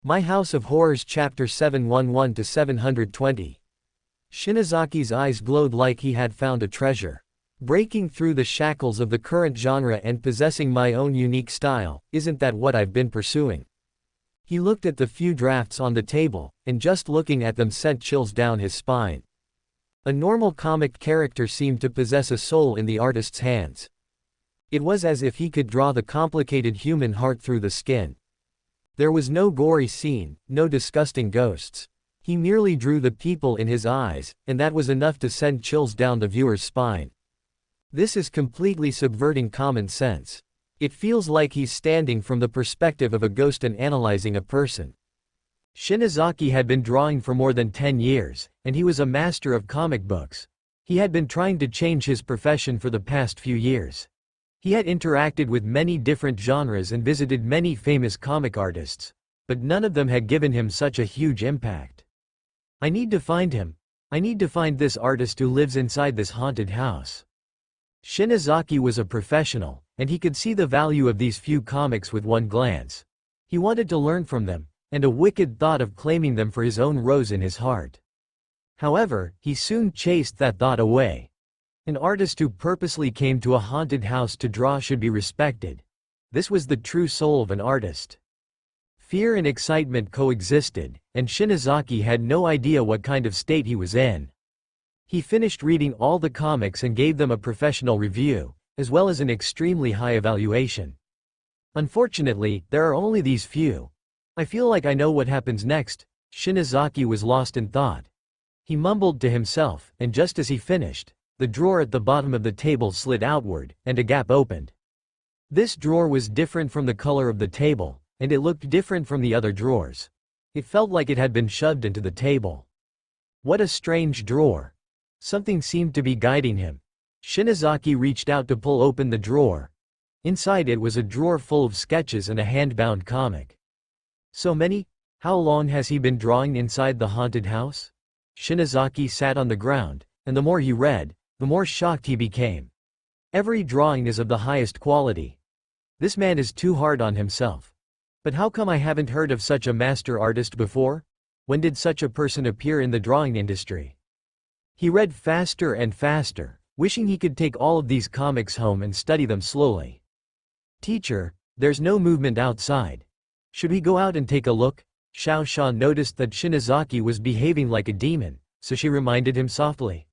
My House of Horrors Chapter 711 to 720. Shinazaki's eyes glowed like he had found a treasure. Breaking through the shackles of the current genre and possessing my own unique style, isn't that what I've been pursuing? He looked at the few drafts on the table, and just looking at them sent chills down his spine. A normal comic character seemed to possess a soul in the artist's hands. It was as if he could draw the complicated human heart through the skin. There was no gory scene, no disgusting ghosts. He merely drew the people in his eyes, and that was enough to send chills down the viewer's spine. This is completely subverting common sense. It feels like he's standing from the perspective of a ghost and analyzing a person. Shinazaki had been drawing for more than 10 years, and he was a master of comic books. He had been trying to change his profession for the past few years. He had interacted with many different genres and visited many famous comic artists, but none of them had given him such a huge impact. I need to find him. I need to find this artist who lives inside this haunted house. Shinazaki was a professional, and he could see the value of these few comics with one glance. He wanted to learn from them, and a wicked thought of claiming them for his own rose in his heart. However, he soon chased that thought away. An artist who purposely came to a haunted house to draw should be respected. This was the true soul of an artist. Fear and excitement coexisted, and Shinazaki had no idea what kind of state he was in. He finished reading all the comics and gave them a professional review, as well as an extremely high evaluation. Unfortunately, there are only these few. I feel like I know what happens next. Shinazaki was lost in thought. He mumbled to himself, and just as he finished, the drawer at the bottom of the table slid outward, and a gap opened. This drawer was different from the color of the table, and it looked different from the other drawers. It felt like it had been shoved into the table. What a strange drawer. Something seemed to be guiding him. Shinazaki reached out to pull open the drawer. Inside it was a drawer full of sketches and a hand-bound comic. So many? How long has he been drawing inside the haunted house? Shinazaki sat on the ground, and the more he read, the more shocked he became. Every drawing is of the highest quality. This man is too hard on himself. But how come I haven't heard of such a master artist before? When did such a person appear in the drawing industry? He read faster and faster, wishing he could take all of these comics home and study them slowly. Teacher, there's no movement outside. Should we go out and take a look? Xiao Xia noticed that Shinazaki was behaving like a demon, so she reminded him softly.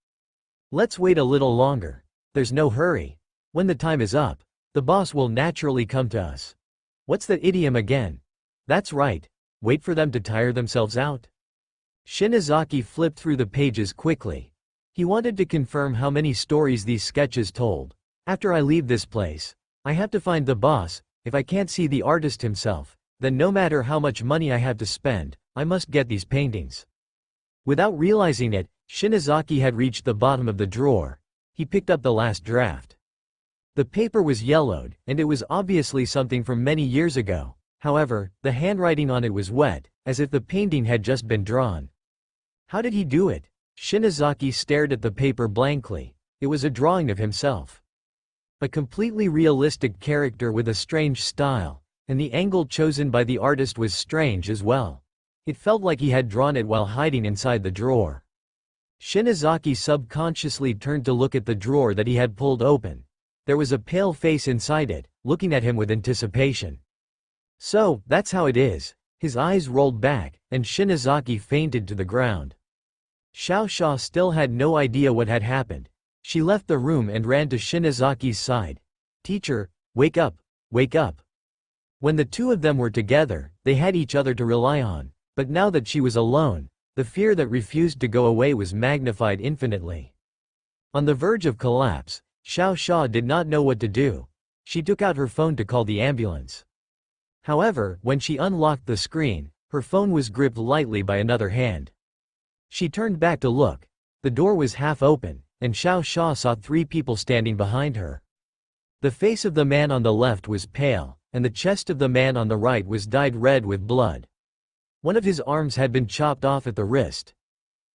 Let's wait a little longer. There's no hurry. When the time is up, the boss will naturally come to us. What's that idiom again? That's right. Wait for them to tire themselves out. Shinazaki flipped through the pages quickly. He wanted to confirm how many stories these sketches told. After I leave this place, I have to find the boss. If I can't see the artist himself, then no matter how much money I have to spend, I must get these paintings. Without realizing it, Shinazaki had reached the bottom of the drawer. He picked up the last draft. The paper was yellowed, and it was obviously something from many years ago. However, the handwriting on it was wet, as if the painting had just been drawn. How did he do it? Shinazaki stared at the paper blankly. It was a drawing of himself. A completely realistic character with a strange style, and the angle chosen by the artist was strange as well. It felt like he had drawn it while hiding inside the drawer. Shinazaki subconsciously turned to look at the drawer that he had pulled open. There was a pale face inside it, looking at him with anticipation. So, that's how it is. His eyes rolled back, and Shinazaki fainted to the ground. Xiao Xia still had no idea what had happened. She left the room and ran to Shinazaki's side. Teacher, wake up, wake up. When the two of them were together, they had each other to rely on, but now that she was alone, the fear that refused to go away was magnified infinitely. On the verge of collapse, Xiao Xia did not know what to do. She took out her phone to call the ambulance. However, when she unlocked the screen, her phone was gripped lightly by another hand. She turned back to look. The door was half open, and Xiao Xia saw 3 people standing behind her. The face of the man on the left was pale, and the chest of the man on the right was dyed red with blood. One of his arms had been chopped off at the wrist.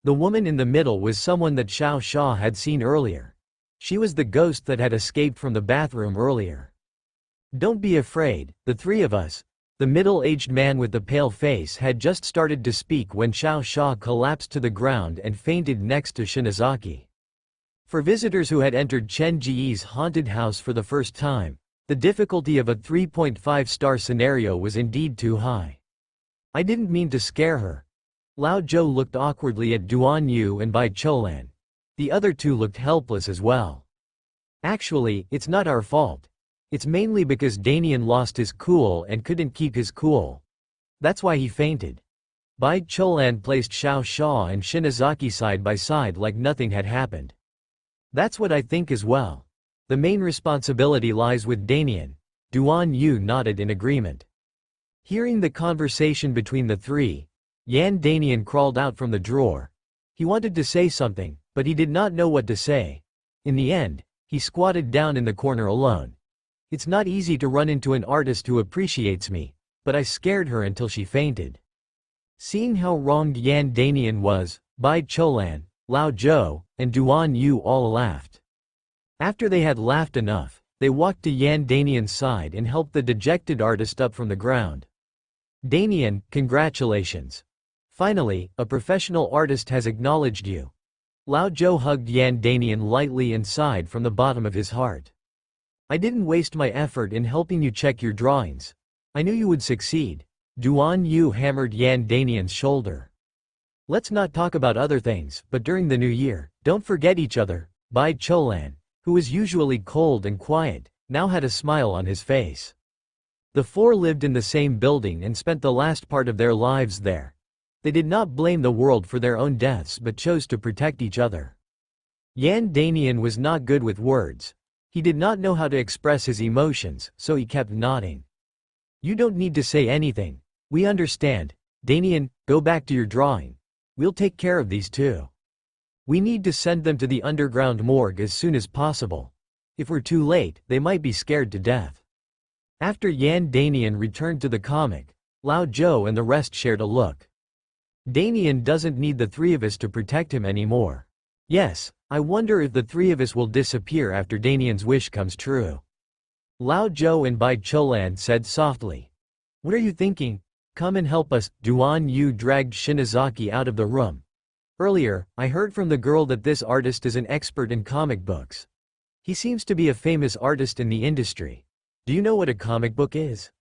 The woman in the middle was someone that Xiao Xia had seen earlier. She was the ghost that had escaped from the bathroom earlier. Don't be afraid, the 3 of us. The middle-aged man with the pale face had just started to speak when Xiao Xia collapsed to the ground and fainted next to Shinozaki. For visitors who had entered Chen Ge's haunted house for the first time, the difficulty of a 3.5-star scenario was indeed too high. I didn't mean to scare her. Lao Zhou looked awkwardly at Duan Yu and Bai Cholan. The other two looked helpless as well. Actually, it's not our fault. It's mainly because Danian lost his cool and couldn't keep his cool. That's why he fainted. Bai Cholan placed Xiao Xia and Shinozaki side by side like nothing had happened. That's what I think as well. The main responsibility lies with Danian. Duan Yu nodded in agreement. Hearing the conversation between the three, Yan Danian crawled out from the drawer. He wanted to say something, but he did not know what to say. In the end, he squatted down in the corner alone. It's not easy to run into an artist who appreciates me, but I scared her until she fainted. Seeing how wronged Yan Danian was, Bai Cholan, Lao Zhou, and Duan Yu all laughed. After they had laughed enough, they walked to Yan Danian's side and helped the dejected artist up from the ground. Danian, congratulations. Finally, a professional artist has acknowledged you. Lao Zhou hugged Yan Danian lightly and sighed from the bottom of his heart. I didn't waste my effort in helping you check your drawings. I knew you would succeed. Duan Yu hammered Yan Danian's shoulder. Let's not talk about other things, but during the new year, don't forget each other. Bai Cholan, who was usually cold and quiet, now had a smile on his face. The four lived in the same building and spent the last part of their lives there. They did not blame the world for their own deaths but chose to protect each other. Yan Danian was not good with words. He did not know how to express his emotions, so he kept nodding. You don't need to say anything. We understand. Danian, go back to your drawing. We'll take care of these two. We need to send them to the underground morgue as soon as possible. If we're too late, they might be scared to death. After Yan Danian returned to the comic, Lao Zhou and the rest shared a look. Danian doesn't need the three of us to protect him anymore. Yes, I wonder if the three of us will disappear after Danian's wish comes true. Lao Zhou and Bai Cholan said softly. What are you thinking? Come and help us. Duan Yu dragged Shinozaki out of the room. Earlier, I heard from the girl that this artist is an expert in comic books. He seems to be a famous artist in the industry. Do you know what a comic book is?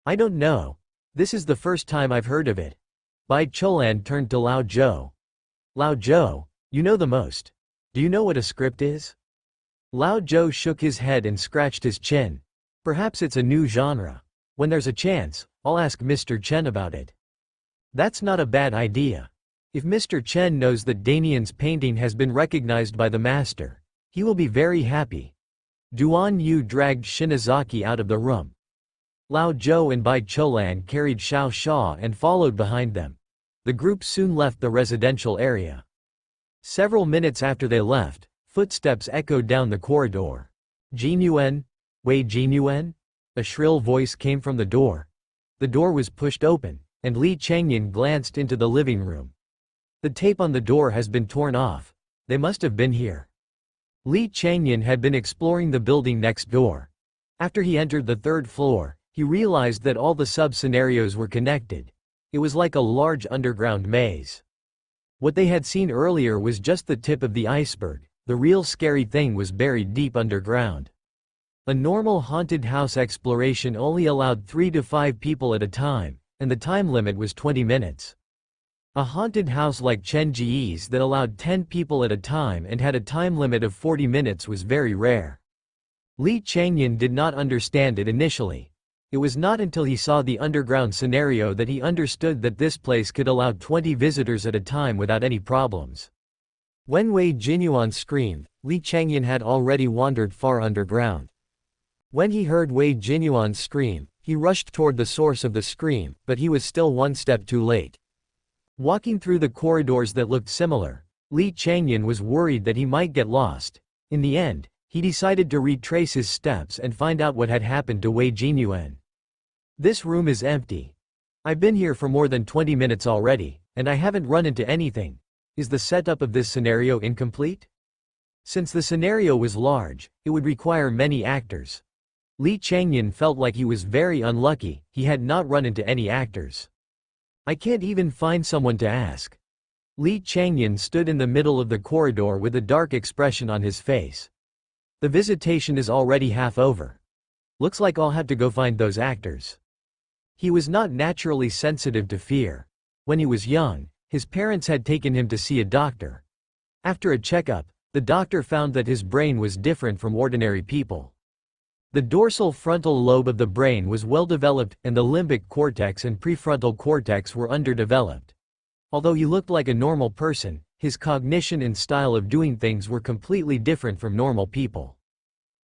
I don't know. This is the first time I've heard of it. Bai Cholan turned to Lao Zhou. Lao Zhou, you know the most. Do you know what a script is? Lao Zhou shook his head and scratched his chin. Perhaps it's a new genre. When there's a chance, I'll ask Mr. Chen about it. That's not a bad idea. If Mr. Chen knows that Danian's painting has been recognized by the master, he will be very happy. Duan Yu dragged Shinozaki out of the room. Lao Zhou and Bai Cholan carried Xiao Xia and followed behind them. The group soon left the residential area. Several minutes after they left, footsteps echoed down the corridor. Jinyuan? Wei Jinyuan? A shrill voice came from the door. The door was pushed open, and Li Chengyan glanced into the living room. The tape on the door has been torn off. They must have been here. Li Chengyan had been exploring the building next door. After he entered the third floor, he realized that all the sub-scenarios were connected. It was like a large underground maze. What they had seen earlier was just the tip of the iceberg. The real scary thing was buried deep underground. A normal haunted house exploration only allowed 3 to 5 people at a time, and the time limit was 20 minutes. A haunted house like Chen Ge's that allowed 10 people at a time and had a time limit of 40 minutes was very rare. Li Chengyan did not understand it initially. It was not until he saw the underground scenario that he understood that this place could allow 20 visitors at a time without any problems. When Wei Jinyuan screamed, Li Chengyan had already wandered far underground. When he heard Wei Jinyuan scream, he rushed toward the source of the scream, but he was still one step too late. Walking through the corridors that looked similar, Li Chengyan was worried that he might get lost. In the end, he decided to retrace his steps and find out what had happened to Wei Jinyuan. This room is empty. I've been here for more than 20 minutes already, and I haven't run into anything. Is the setup of this scenario incomplete? Since the scenario was large, it would require many actors. Li Changyan felt like he was very unlucky, he had not run into any actors. I can't even find someone to ask. Li Changyan stood in the middle of the corridor with a dark expression on his face. The visitation is already half over. Looks like I'll have to go find those actors. He was not naturally sensitive to fear. When he was young, his parents had taken him to see a doctor. After a checkup, the doctor found that his brain was different from ordinary people. The dorsal frontal lobe of the brain was well developed, and the limbic cortex and prefrontal cortex were underdeveloped. Although he looked like a normal person, his cognition and style of doing things were completely different from normal people.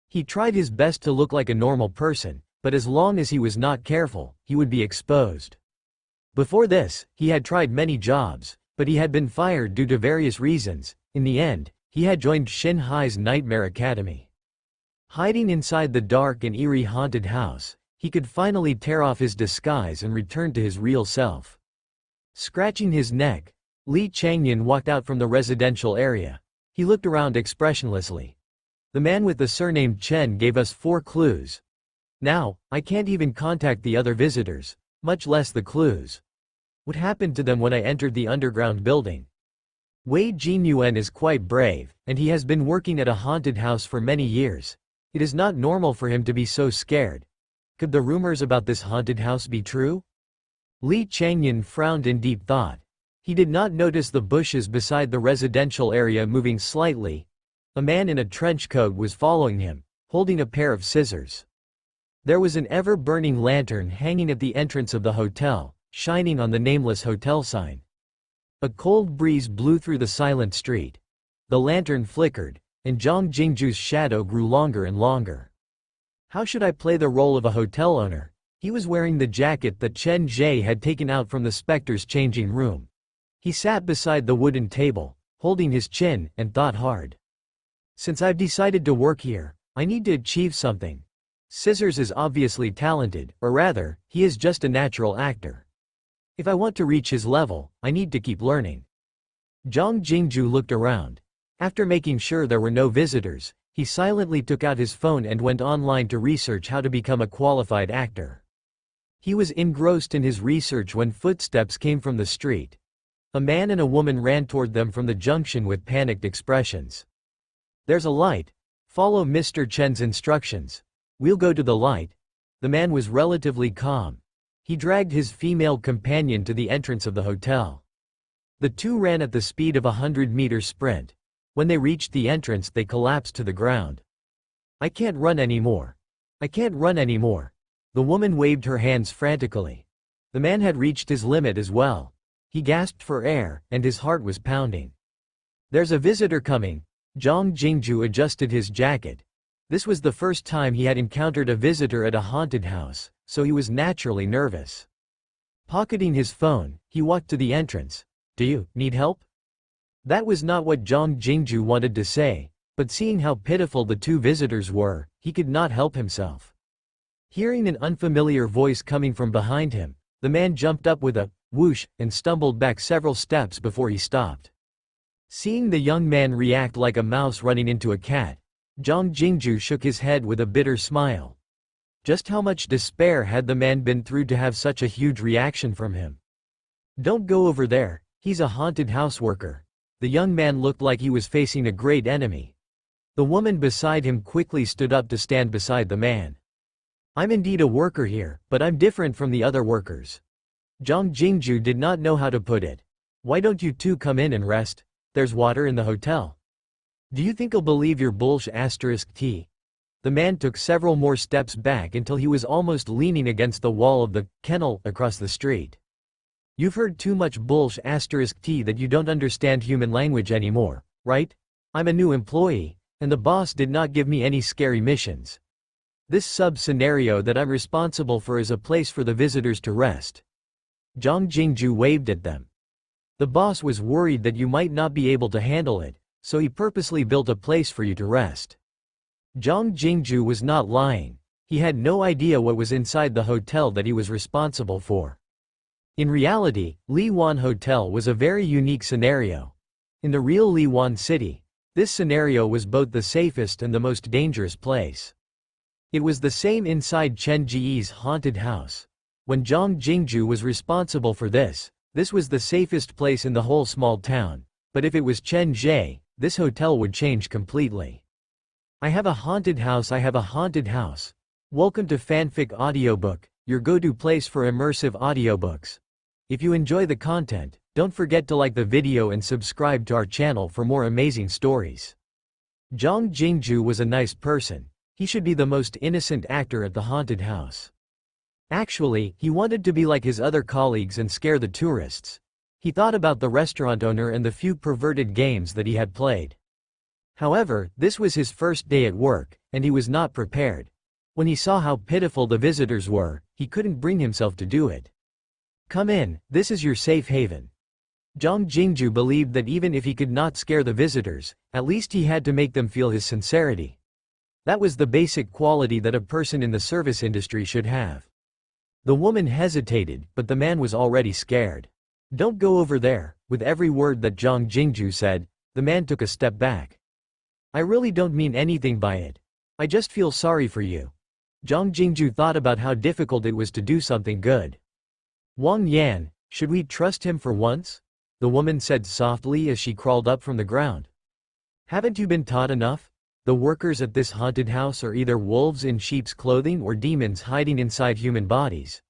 He tried his best to look like a normal person, but as long as he was not careful, he would be exposed. Before this, he had tried many jobs, but he had been fired due to various reasons. In the end, he had joined Shanghai's Nightmare Academy. Hiding inside the dark and eerie haunted house, he could finally tear off his disguise and return to his real self. Scratching his neck, Li Changyan walked out from the residential area. He looked around expressionlessly. The man with the surname Chen gave us 4 clues. Now, I can't even contact the other visitors, much less the clues. What happened to them when I entered the underground building? Wei Jinyuan is quite brave, and he has been working at a haunted house for many years. It is not normal for him to be so scared. Could the rumors about this haunted house be true? Li Changyan frowned in deep thought. He did not notice the bushes beside the residential area moving slightly. A man in a trench coat was following him, holding a pair of scissors. There was an ever-burning lantern hanging at the entrance of the hotel, shining on the nameless hotel sign. A cold breeze blew through the silent street. The lantern flickered, and Zhang Jingju's shadow grew longer and longer. How should I play the role of a hotel owner? He was wearing the jacket that Chen Ge had taken out from the specter's changing room. He sat beside the wooden table, holding his chin, and thought hard. Since I've decided to work here, I need to achieve something. Scissors is obviously talented, or rather, he is just a natural actor. If I want to reach his level, I need to keep learning. Zhang Jingju looked around. After making sure there were no visitors, he silently took out his phone and went online to research how to become a qualified actor. He was engrossed in his research when footsteps came from the street. A man and a woman ran toward them from the junction with panicked expressions. There's a light. Follow Mr. Chen's instructions. We'll go to the light. The man was relatively calm. He dragged his female companion to the entrance of the hotel. The two ran at the speed of a 100-meter sprint. When they reached the entrance, they collapsed to the ground. I can't run anymore. I can't run anymore. The woman waved her hands frantically. The man had reached his limit as well. He gasped for air, and his heart was pounding. There's a visitor coming. Zhang Jingju adjusted his jacket. This was the first time he had encountered a visitor at a haunted house, so he was naturally nervous. Pocketing his phone, he walked to the entrance. Do you need help? That was not what Zhang Jingju wanted to say, but seeing how pitiful the two visitors were, he could not help himself. Hearing an unfamiliar voice coming from behind him, the man jumped up with a whoosh and stumbled back several steps before he stopped. Seeing the young man react like a mouse running into a cat, Zhang Jingju shook his head with a bitter smile. Just how much despair had the man been through to have such a huge reaction from him? Don't go over there, he's a haunted house worker. The young man looked like he was facing a great enemy. The woman beside him quickly stood up to stand beside the man. I'm indeed a worker here, but I'm different from the other workers. Zhang Jingju did not know how to put it. Why don't you two come in and rest? There's water in the hotel. Do you think I'll believe your **T? The man took several more steps back until he was almost leaning against the wall of the kennel across the street. You've heard too much **T that you don't understand human language anymore, right? I'm a new employee, and the boss did not give me any scary missions. This sub-scenario that I'm responsible for is a place for the visitors to rest. Zhang Jingju waved at them. The boss was worried that you might not be able to handle it, so he purposely built a place for you to rest. Zhang Jingju was not lying. He had no idea what was inside the hotel that he was responsible for. In reality, Liwan Hotel was a very unique scenario. In the real Liwan city, this scenario was both the safest and the most dangerous place. It was the same inside Chen Ge's haunted house. When Zhang Jingju was responsible for this was the safest place in the whole small town. But if it was Chen Ge, this hotel would change completely. I have a haunted house. I have a haunted house. Welcome to Fanfic Audiobook, your go-to place for immersive audiobooks. If you enjoy the content, don't forget to like the video and subscribe to our channel for more amazing stories. Zhang Jingju was a nice person. He should be the most innocent actor at the haunted house. Actually, he wanted to be like his other colleagues and scare the tourists. He thought about the restaurant owner and the few perverted games that he had played. However, this was his first day at work, and he was not prepared. When he saw how pitiful the visitors were, he couldn't bring himself to do it. Come in, this is your safe haven. Zhang Jingju believed that even if he could not scare the visitors, at least he had to make them feel his sincerity. That was the basic quality that a person in the service industry should have. The woman hesitated, but the man was already scared. Don't go over there. With every word that Zhang Jingju said, the man took a step back. I really don't mean anything by it. I just feel sorry for you. Zhang Jingju thought about how difficult it was to do something good. Wang Yan, should we trust him for once? The woman said softly as she crawled up from the ground. Haven't you been taught enough? The workers at this haunted house are either wolves in sheep's clothing or demons hiding inside human bodies.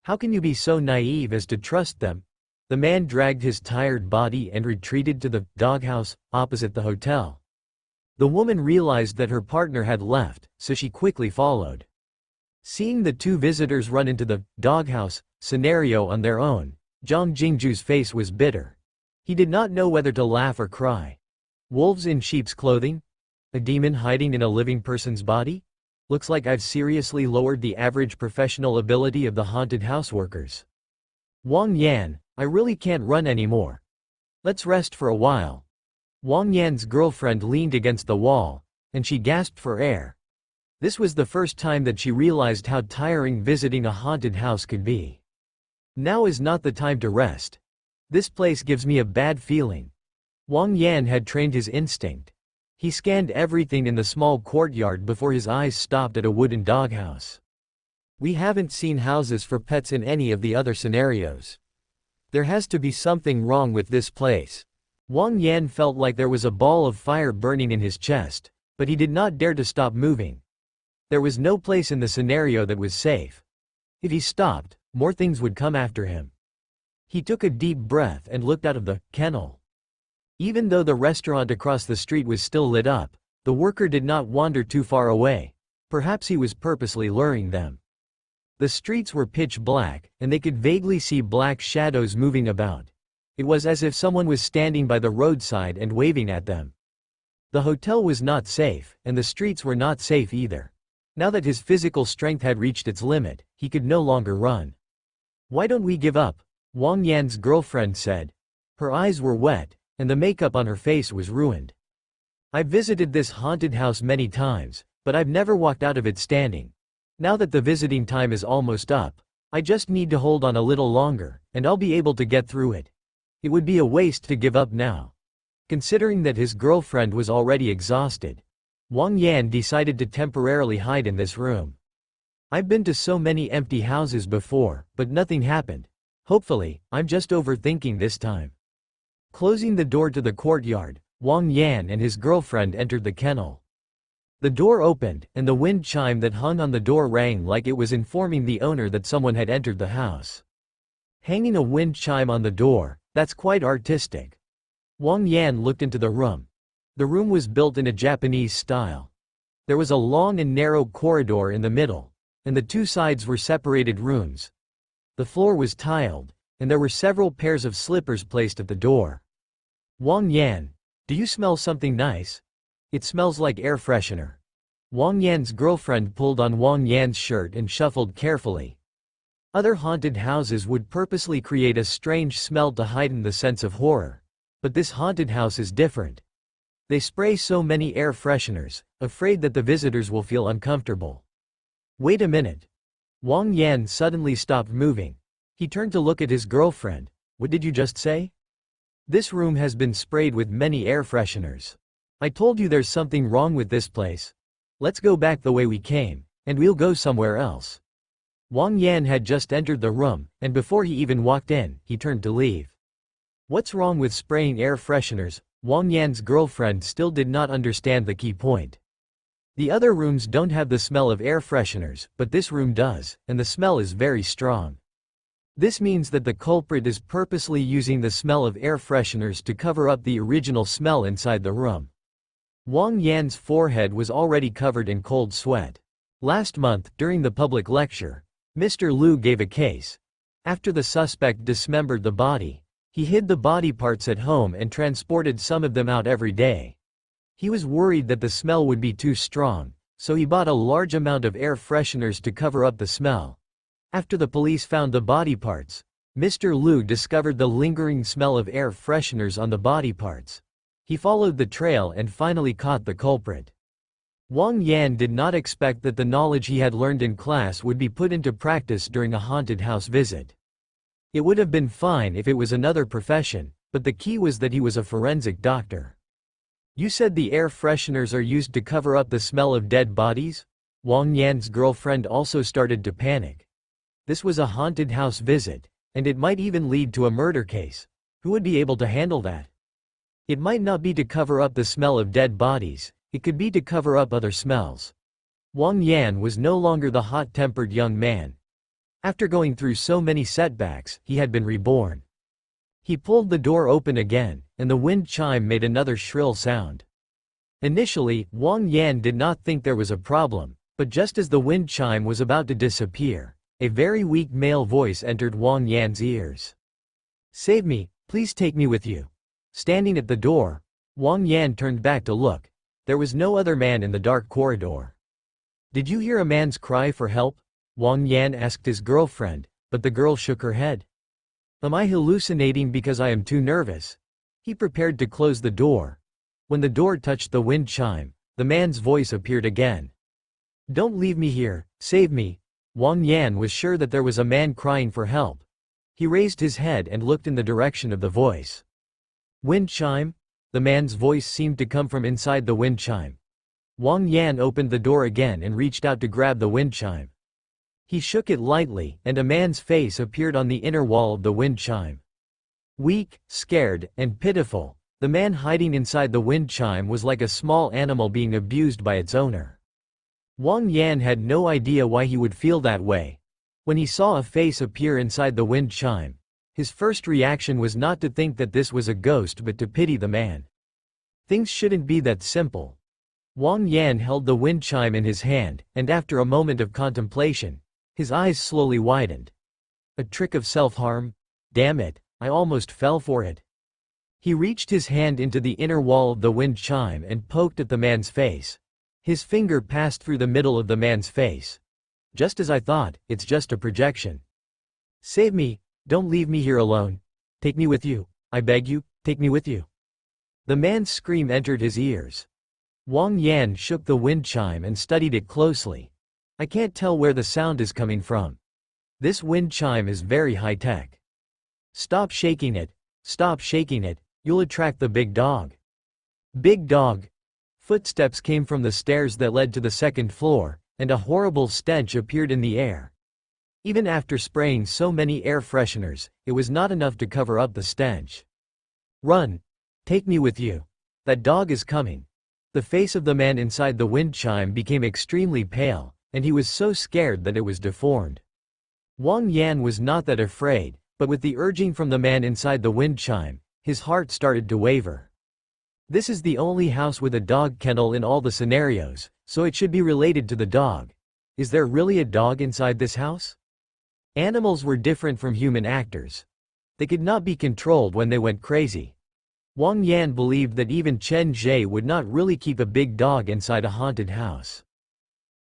How can you be so naive as to trust them? The man dragged his tired body and retreated to the doghouse opposite the hotel. The woman realized that her partner had left, so she quickly followed. Seeing the two visitors run into the doghouse scenario on their own, Zhang Jingju's face was bitter. He did not know whether to laugh or cry. Wolves in sheep's clothing? A demon hiding in a living person's body? Looks like I've seriously lowered the average professional ability of the haunted house workers. Wang Yan, I really can't run anymore. Let's rest for a while. Wang Yan's girlfriend leaned against the wall, and she gasped for air. This was the first time that she realized how tiring visiting a haunted house could be. Now is not the time to rest. This place gives me a bad feeling. Wang Yan had trained his instinct. He scanned everything in the small courtyard before his eyes stopped at a wooden doghouse. We haven't seen houses for pets in any of the other scenarios. There has to be something wrong with this place. Wang Yan felt like there was a ball of fire burning in his chest, but he did not dare to stop moving. There was no place in the scenario that was safe. If he stopped, more things would come after him. He took a deep breath and looked out of the kennel. Even though the restaurant across the street was still lit up, the worker did not wander too far away. Perhaps he was purposely luring them. The streets were pitch black, and they could vaguely see black shadows moving about. It was as if someone was standing by the roadside and waving at them. The hotel was not safe, and the streets were not safe either. Now that his physical strength had reached its limit, he could no longer run. Why don't we give up? Wang Yan's girlfriend said. Her eyes were wet, and the makeup on her face was ruined. I've visited this haunted house many times, but I've never walked out of it standing. Now that the visiting time is almost up, I just need to hold on a little longer, and I'll be able to get through it. It would be a waste to give up now. Considering that his girlfriend was already exhausted, Wang Yan decided to temporarily hide in this room. I've been to so many empty houses before, but nothing happened. Hopefully, I'm just overthinking this time. Closing the door to the courtyard, Wang Yan and his girlfriend entered the kennel. The door opened, and the wind chime that hung on the door rang like it was informing the owner that someone had entered the house. Hanging a wind chime on the door, that's quite artistic. Wang Yan looked into the room. The room was built in a Japanese style. There was a long and narrow corridor in the middle, and the two sides were separated rooms. The floor was tiled, and there were several pairs of slippers placed at the door. Wang Yan, do you smell something nice? It smells like air freshener. Wang Yan's girlfriend pulled on Wang Yan's shirt and shuffled carefully. Other haunted houses would purposely create a strange smell to heighten the sense of horror. But this haunted house is different. They spray so many air fresheners, afraid that the visitors will feel uncomfortable. Wait a minute. Wang Yan suddenly stopped moving. He turned to look at his girlfriend. What did you just say? This room has been sprayed with many air fresheners. I told you there's something wrong with this place. Let's go back the way we came, and we'll go somewhere else." Wang Yan had just entered the room, and before he even walked in, he turned to leave. What's wrong with spraying air fresheners? Wang Yan's girlfriend still did not understand the key point. The other rooms don't have the smell of air fresheners, but this room does, and the smell is very strong. This means that the culprit is purposely using the smell of air fresheners to cover up the original smell inside the room. Wang Yan's forehead was already covered in cold sweat. Last month, during the public lecture, Mr. Liu gave a case. After the suspect dismembered the body, he hid the body parts at home and transported some of them out every day. He was worried that the smell would be too strong, so he bought a large amount of air fresheners to cover up the smell. After the police found the body parts, Mr. Liu discovered the lingering smell of air fresheners on the body parts. He followed the trail and finally caught the culprit. Wang Yan did not expect that the knowledge he had learned in class would be put into practice during a haunted house visit. It would have been fine if it was another profession, but the key was that he was a forensic doctor. "You said the air fresheners are used to cover up the smell of dead bodies?" Wang Yan's girlfriend also started to panic. This was a haunted house visit, and it might even lead to a murder case. Who would be able to handle that? It might not be to cover up the smell of dead bodies, it could be to cover up other smells. Wang Yan was no longer the hot-tempered young man. After going through so many setbacks, he had been reborn. He pulled the door open again, and the wind chime made another shrill sound. Initially, Wang Yan did not think there was a problem, but just as the wind chime was about to disappear, a very weak male voice entered Wang Yan's ears. "Save me, please take me with you." Standing at the door, Wang Yan turned back to look. There was no other man in the dark corridor. "Did you hear a man's cry for help?" Wang Yan asked his girlfriend, but the girl shook her head. "Am I hallucinating because I am too nervous?" He prepared to close the door. When the door touched the wind chime, the man's voice appeared again. "Don't leave me here, save me." Wang Yan was sure that there was a man crying for help. He raised his head and looked in the direction of the voice. "Wind chime?" The man's voice seemed to come from inside the wind chime. Wang Yan opened the door again and reached out to grab the wind chime. He shook it lightly, and a man's face appeared on the inner wall of the wind chime. Weak, scared, and pitiful, the man hiding inside the wind chime was like a small animal being abused by its owner. Wang Yan had no idea why he would feel that way. When he saw a face appear inside the wind chime, his first reaction was not to think that this was a ghost but to pity the man. Things shouldn't be that simple. Wang Yan held the wind chime in his hand, and after a moment of contemplation, his eyes slowly widened. A trick of self-harm? Damn it, I almost fell for it. He reached his hand into the inner wall of the wind chime and poked at the man's face. His finger passed through the middle of the man's face. "Just as I thought, it's just a projection. Save me, don't leave me here alone. Take me with you, I beg you, take me with you." The man's scream entered his ears. Wang Yan shook the wind chime and studied it closely. "I can't tell where the sound is coming from. This wind chime is very high-tech. Stop shaking it, you'll attract the big dog." Big dog. Footsteps came from the stairs that led to the second floor, and a horrible stench appeared in the air. Even after spraying so many air fresheners, it was not enough to cover up the stench. "Run! Take me with you. That dog is coming." The face of the man inside the wind chime became extremely pale, and he was so scared that it was deformed. Wang Yan was not that afraid, but with the urging from the man inside the wind chime, his heart started to waver. This is the only house with a dog kennel in all the scenarios, so it should be related to the dog. Is there really a dog inside this house? Animals were different from human actors. They could not be controlled when they went crazy. Wang Yan believed that even Chen Ge would not really keep a big dog inside a haunted house.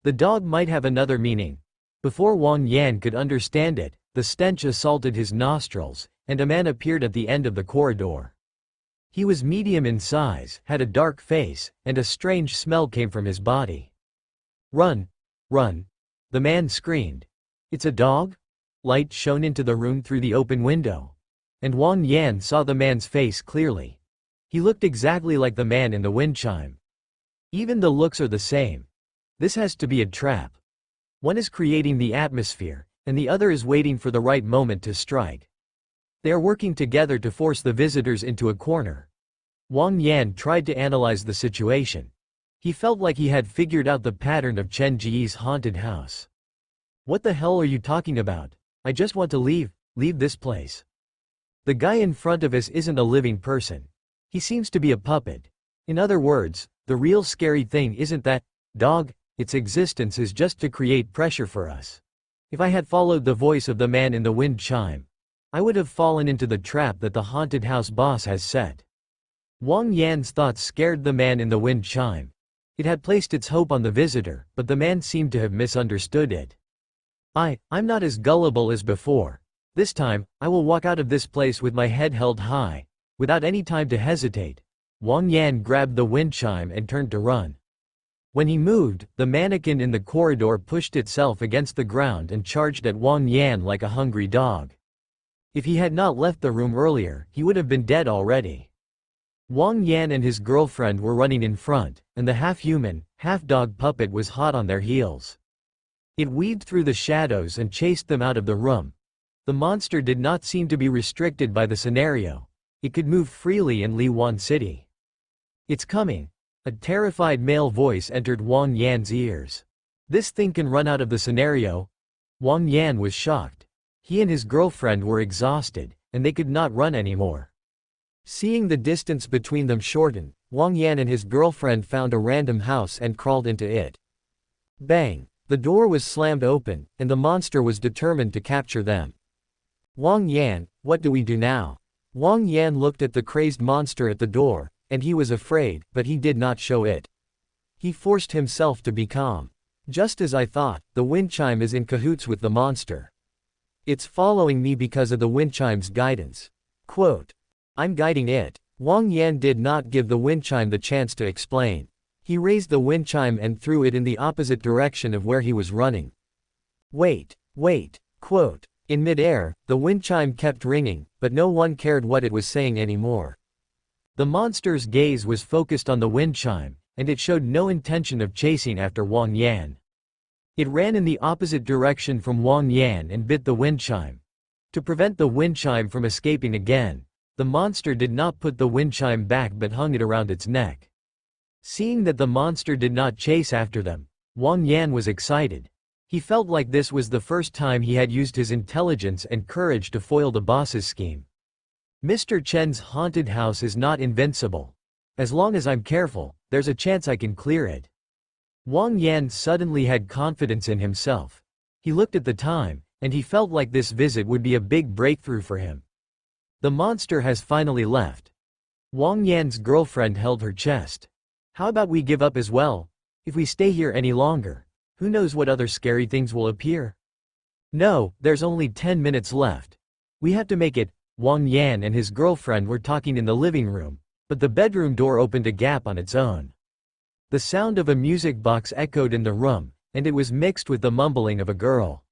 The dog might have another meaning. Before Wang Yan could understand it, the stench assaulted his nostrils, and a man appeared at the end of the corridor. He was medium in size, had a dark face, and a strange smell came from his body. "Run! Run!" the man screamed. "It's a dog?" Light shone into the room through the open window. And Wang Yan saw the man's face clearly. He looked exactly like the man in the wind chime. Even the looks are the same. This has to be a trap. One is creating the atmosphere, and the other is waiting for the right moment to strike. They are working together to force the visitors into a corner. Wang Yan tried to analyze the situation. He felt like he had figured out the pattern of Chen Ge's haunted house. What the hell are you talking about? I just want to leave this place. The guy in front of us isn't a living person. He seems to be a puppet. In other words, the real scary thing isn't that dog, its existence is just to create pressure for us. If I had followed the voice of the man in the wind chime, I would have fallen into the trap that the haunted house boss has set. Wang Yan's thoughts scared the man in the wind chime. It had placed its hope on the visitor, but the man seemed to have misunderstood it. I'm not as gullible as before. This time, I will walk out of this place with my head held high. Without any time to hesitate, Wang Yan grabbed the wind chime and turned to run. When he moved, the mannequin in the corridor pushed itself against the ground and charged at Wang Yan like a hungry dog. If he had not left the room earlier, he would have been dead already. Wang Yan and his girlfriend were running in front, and the half-human, half-dog puppet was hot on their heels. It weaved through the shadows and chased them out of the room. The monster did not seem to be restricted by the scenario. It could move freely in Liwan City. It's coming. A terrified male voice entered Wang Yan's ears. This thing can run out of the scenario? Wang Yan was shocked. He and his girlfriend were exhausted, and they could not run anymore. Seeing the distance between them shorten, Wang Yan and his girlfriend found a random house and crawled into it. Bang! The door was slammed open, and the monster was determined to capture them. Wang Yan, what do we do now? Wang Yan looked at the crazed monster at the door, and he was afraid, but he did not show it. He forced himself to be calm. Just as I thought, the wind chime is in cahoots with the monster. It's following me because of the wind chime's guidance. Quote, I'm guiding it. Wang Yan did not give the wind chime the chance to explain. He raised the wind chime and threw it in the opposite direction of where he was running. Wait. Quote, in mid-air, the wind chime kept ringing, but no one cared what it was saying anymore. The monster's gaze was focused on the wind chime, and it showed no intention of chasing after Wang Yan. It ran in the opposite direction from Wang Yan and bit the wind chime. To prevent the wind chime from escaping again, the monster did not put the wind chime back but hung it around its neck. Seeing that the monster did not chase after them, Wang Yan was excited. He felt like this was the first time he had used his intelligence and courage to foil the boss's scheme. Mr. Chen's haunted house is not invincible. As long as I'm careful, there's a chance I can clear it. Wang Yan suddenly had confidence in himself. He looked at the time, and he felt like this visit would be a big breakthrough for him. The monster has finally left. Wang Yan's girlfriend held her chest. How about we give up as well? If we stay here any longer, who knows what other scary things will appear? No, there's only 10 minutes left. We have to make it. Wang Yan and his girlfriend were talking in the living room, but the bedroom door opened a gap on its own. The sound of a music box echoed in the room, and it was mixed with the mumbling of a girl.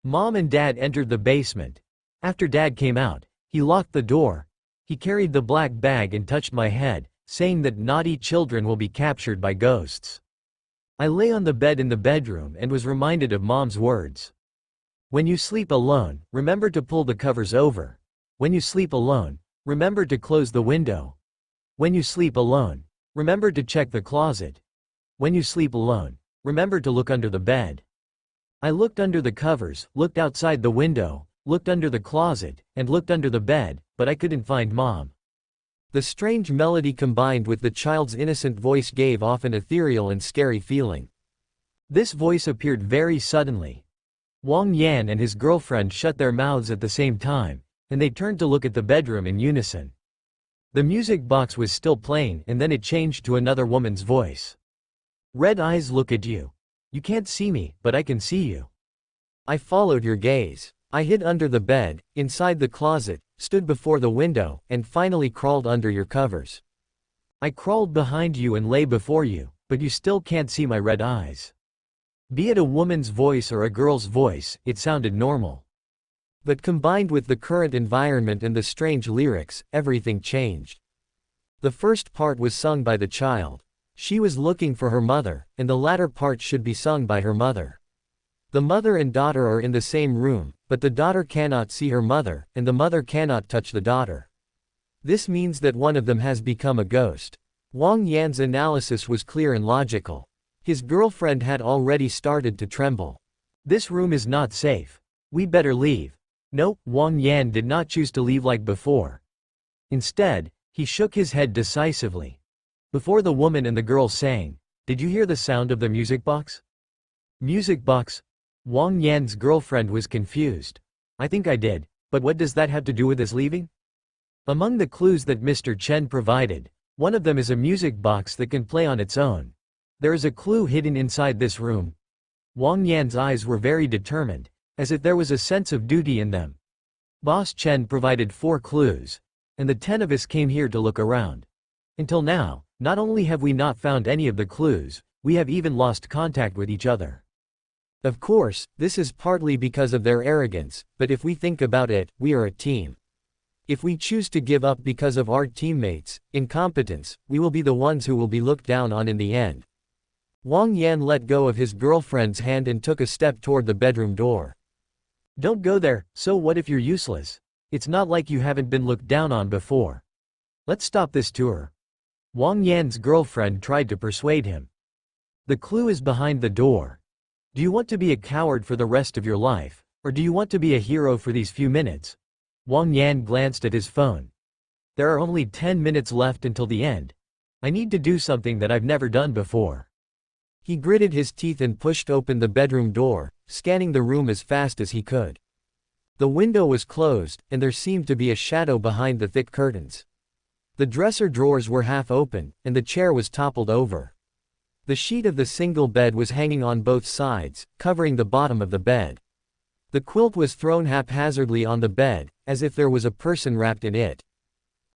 Mom and Dad entered the basement. After Dad came out, he locked the door. He carried the black bag and touched my head, saying that naughty children will be captured by ghosts. I lay on the bed in the bedroom and was reminded of Mom's words. When you sleep alone, remember to pull the covers over. When you sleep alone, remember to close the window. When you sleep alone, remember to check the closet. When you sleep alone, remember to look under the bed. I looked under the covers, looked outside the window, looked under the closet, and looked under the bed, but I couldn't find Mom. The strange melody combined with the child's innocent voice gave off an ethereal and scary feeling. This voice appeared very suddenly. Wang Yan and his girlfriend shut their mouths at the same time, and they turned to look at the bedroom in unison. The music box was still playing, and then it changed to another woman's voice. Red eyes look at you. You can't see me, but I can see you. I followed your gaze. I hid under the bed, inside the closet, stood before the window, and finally crawled under your covers. I crawled behind you and lay before you, but you still can't see my red eyes. Be it a woman's voice or a girl's voice, it sounded normal. But combined with the current environment and the strange lyrics, everything changed. The first part was sung by the child. She was looking for her mother, and the latter part should be sung by her mother. The mother and daughter are in the same room, but the daughter cannot see her mother, and the mother cannot touch the daughter. This means that one of them has become a ghost. Wang Yan's analysis was clear and logical. His girlfriend had already started to tremble. This room is not safe. We better leave. No, Wang Yan did not choose to leave like before. Instead, he shook his head decisively. Before the woman and the girl sang, "Did you hear the sound of the music box?" Music box? Wang Yan's girlfriend was confused. I think I did, but what does that have to do with us leaving? Among the clues that Mr. Chen provided, one of them is a music box that can play on its own. There is a clue hidden inside this room. Wang Yan's eyes were very determined, as if there was a sense of duty in them. Boss Chen provided 4 clues, and the 10 of us came here to look around. Until now, not only have we not found any of the clues, we have even lost contact with each other. Of course, this is partly because of their arrogance, but if we think about it, we are a team. If we choose to give up because of our teammates' incompetence, we will be the ones who will be looked down on in the end. Wang Yan let go of his girlfriend's hand and took a step toward the bedroom door. Don't go there, so what if you're useless? It's not like you haven't been looked down on before. Let's stop this tour. Wang Yan's girlfriend tried to persuade him. The clue is behind the door. Do you want to be a coward for the rest of your life, or do you want to be a hero for these few minutes? Wang Yan glanced at his phone. There are only 10 minutes left until the end. I need to do something that I've never done before. He gritted his teeth and pushed open the bedroom door, scanning the room as fast as he could. The window was closed, and there seemed to be a shadow behind the thick curtains. The dresser drawers were half open, and the chair was toppled over. The sheet of the single bed was hanging on both sides, covering the bottom of the bed. The quilt was thrown haphazardly on the bed, as if there was a person wrapped in it.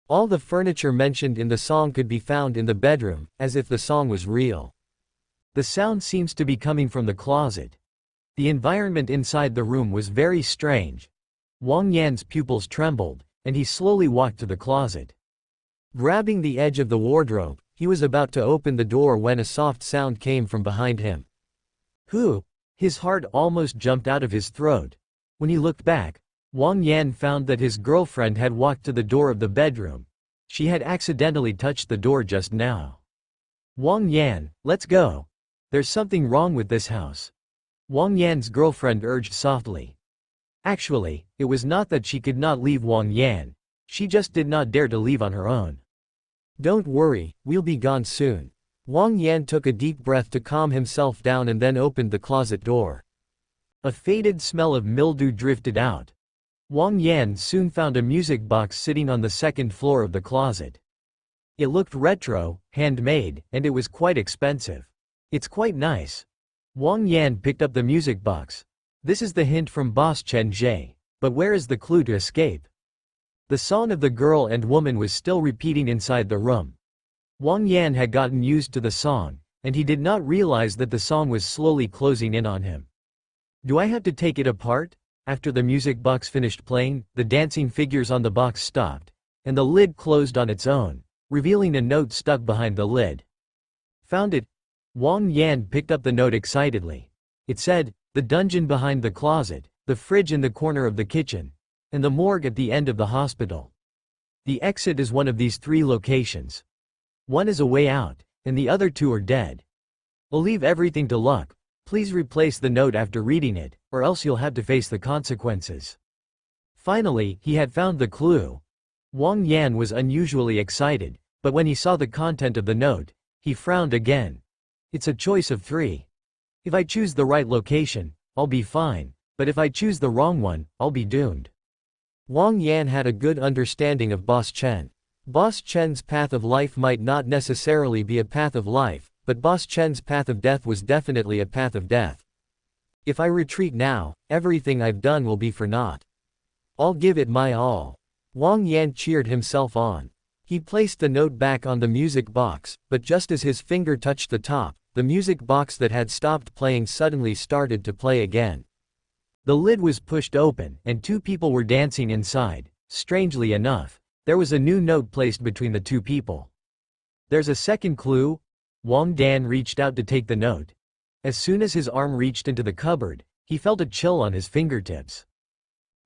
All the furniture mentioned in the song could be found in the bedroom, as if the song was real. The sound seems to be coming from the closet. The environment inside the room was very strange. Wang Yan's pupils trembled, and he slowly walked to the closet. Grabbing the edge of the wardrobe, he was about to open the door when a soft sound came from behind him. Who? His heart almost jumped out of his throat. When he looked back, Wang Yan found that his girlfriend had walked to the door of the bedroom. She had accidentally touched the door just now. Wang Yan, let's go. There's something wrong with this house. Wang Yan's girlfriend urged softly. Actually, it was not that she could not leave Wang Yan. She just did not dare to leave on her own. Don't worry, we'll be gone soon. Wang Yan took a deep breath to calm himself down and then opened the closet door. A faded smell of mildew drifted out. Wang Yan soon found a music box sitting on the second floor of the closet. It looked retro, handmade, and it was quite expensive. It's quite nice. Wang Yan picked up the music box. This is the hint from boss Chen Ge, but where is the clue to escape? The song of the girl and woman was still repeating inside the room. Wang Yan had gotten used to the song, and he did not realize that the song was slowly closing in on him. Do I have to take it apart? After the music box finished playing, the dancing figures on the box stopped, and the lid closed on its own, revealing a note stuck behind the lid. Found it? Wang Yan picked up the note excitedly. It said, the dungeon behind the closet, the fridge in the corner of the kitchen, and the morgue at the end of the hospital. The exit is one of these 3 locations. One is a way out, and the other 2 are dead. I'll leave everything to luck. Please replace the note after reading it, or else you'll have to face the consequences. Finally, he had found the clue. Wang Yan was unusually excited, but when he saw the content of the note, he frowned again. It's a choice of 3. If I choose the right location, I'll be fine, but if I choose the wrong one, I'll be doomed. Wang Yan had a good understanding of Boss Chen. Boss Chen's path of life might not necessarily be a path of life, but Boss Chen's path of death was definitely a path of death. If I retreat now, everything I've done will be for naught. I'll give it my all. Wang Yan cheered himself on. He placed the note back on the music box, but just as his finger touched the top, the music box that had stopped playing suddenly started to play again. The lid was pushed open, and 2 people were dancing inside. Strangely enough, there was a new note placed between the 2 people. There's a second clue? Wang Dan reached out to take the note. As soon as his arm reached into the cupboard, He felt a chill on his fingertips.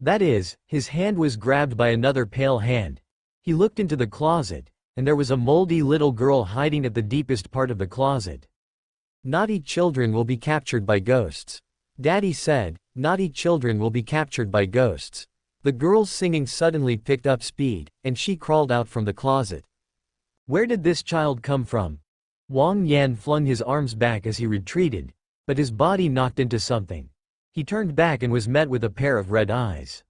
That is, his hand was grabbed by another pale hand. He looked into the closet, and there was a moldy little girl hiding at the deepest part of the closet. Naughty children will be captured by ghosts. Daddy said, naughty children will be captured by ghosts. The girl's singing suddenly picked up speed, and she crawled out from the closet. Where did this child come from? Wang Yan flung his arms back as he retreated, but his body knocked into something. He turned back and was met with a pair of red eyes.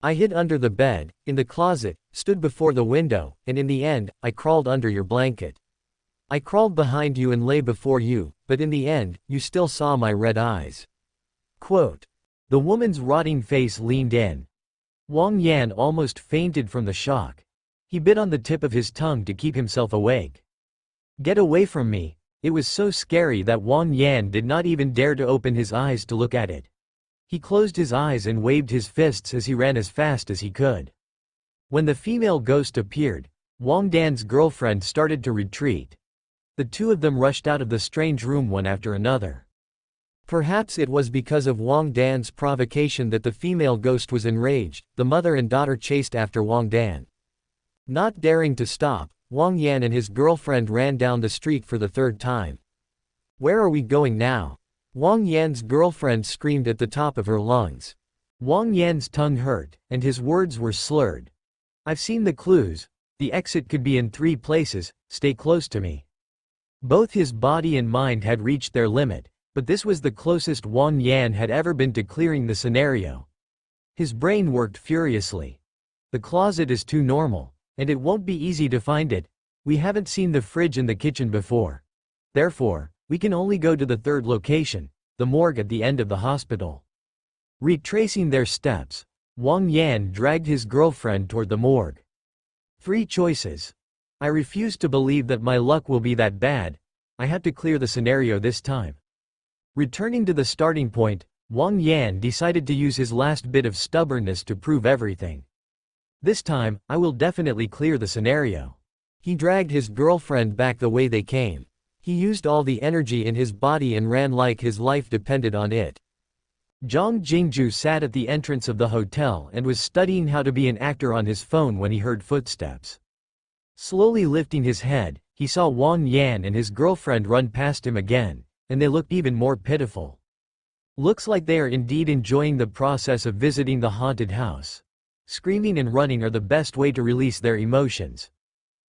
I hid under the bed, in the closet, stood before the window, and in the end, I crawled under your blanket. I crawled behind you and lay before you, but in the end, you still saw my red eyes. Quote. The woman's rotting face leaned in. Wang Yan almost fainted from the shock. He bit on the tip of his tongue to keep himself awake. Get away from me. It was so scary that Wang Yan did not even dare to open his eyes to look at it. He closed his eyes and waved his fists as he ran as fast as he could. When the female ghost appeared, Wang Dan's girlfriend started to retreat. The two of them rushed out of the strange room one after another. Perhaps it was because of Wang Dan's provocation that the female ghost was enraged. The mother and daughter chased after Wang Dan. Not daring to stop, Wang Yan and his girlfriend ran down the street for the third time. Where are we going now? Wang Yan's girlfriend screamed at the top of her lungs. Wang Yan's tongue hurt, and his words were slurred. I've seen the clues. The exit could be in 3 places, stay close to me. Both his body and mind had reached their limit, but this was the closest Wang Yan had ever been to clearing the scenario. His brain worked furiously. The closet is too normal, and it won't be easy to find it. We haven't seen the fridge in the kitchen before. Therefore, we can only go to the third location, the morgue at the end of the hospital. Retracing their steps, Wang Yan dragged his girlfriend toward the morgue. 3 choices. I refuse to believe that my luck will be that bad. I have to clear the scenario this time. Returning to the starting point, Wang Yan decided to use his last bit of stubbornness to prove everything. This time, I will definitely clear the scenario. He dragged his girlfriend back the way they came. He used all the energy in his body and ran like his life depended on it. Zhang Jingju sat at the entrance of the hotel and was studying how to be an actor on his phone when he heard footsteps. Slowly lifting his head, he saw Wang Yan and his girlfriend run past him again, and they looked even more pitiful. Looks like they are indeed enjoying the process of visiting the haunted house. Screaming and running are the best way to release their emotions.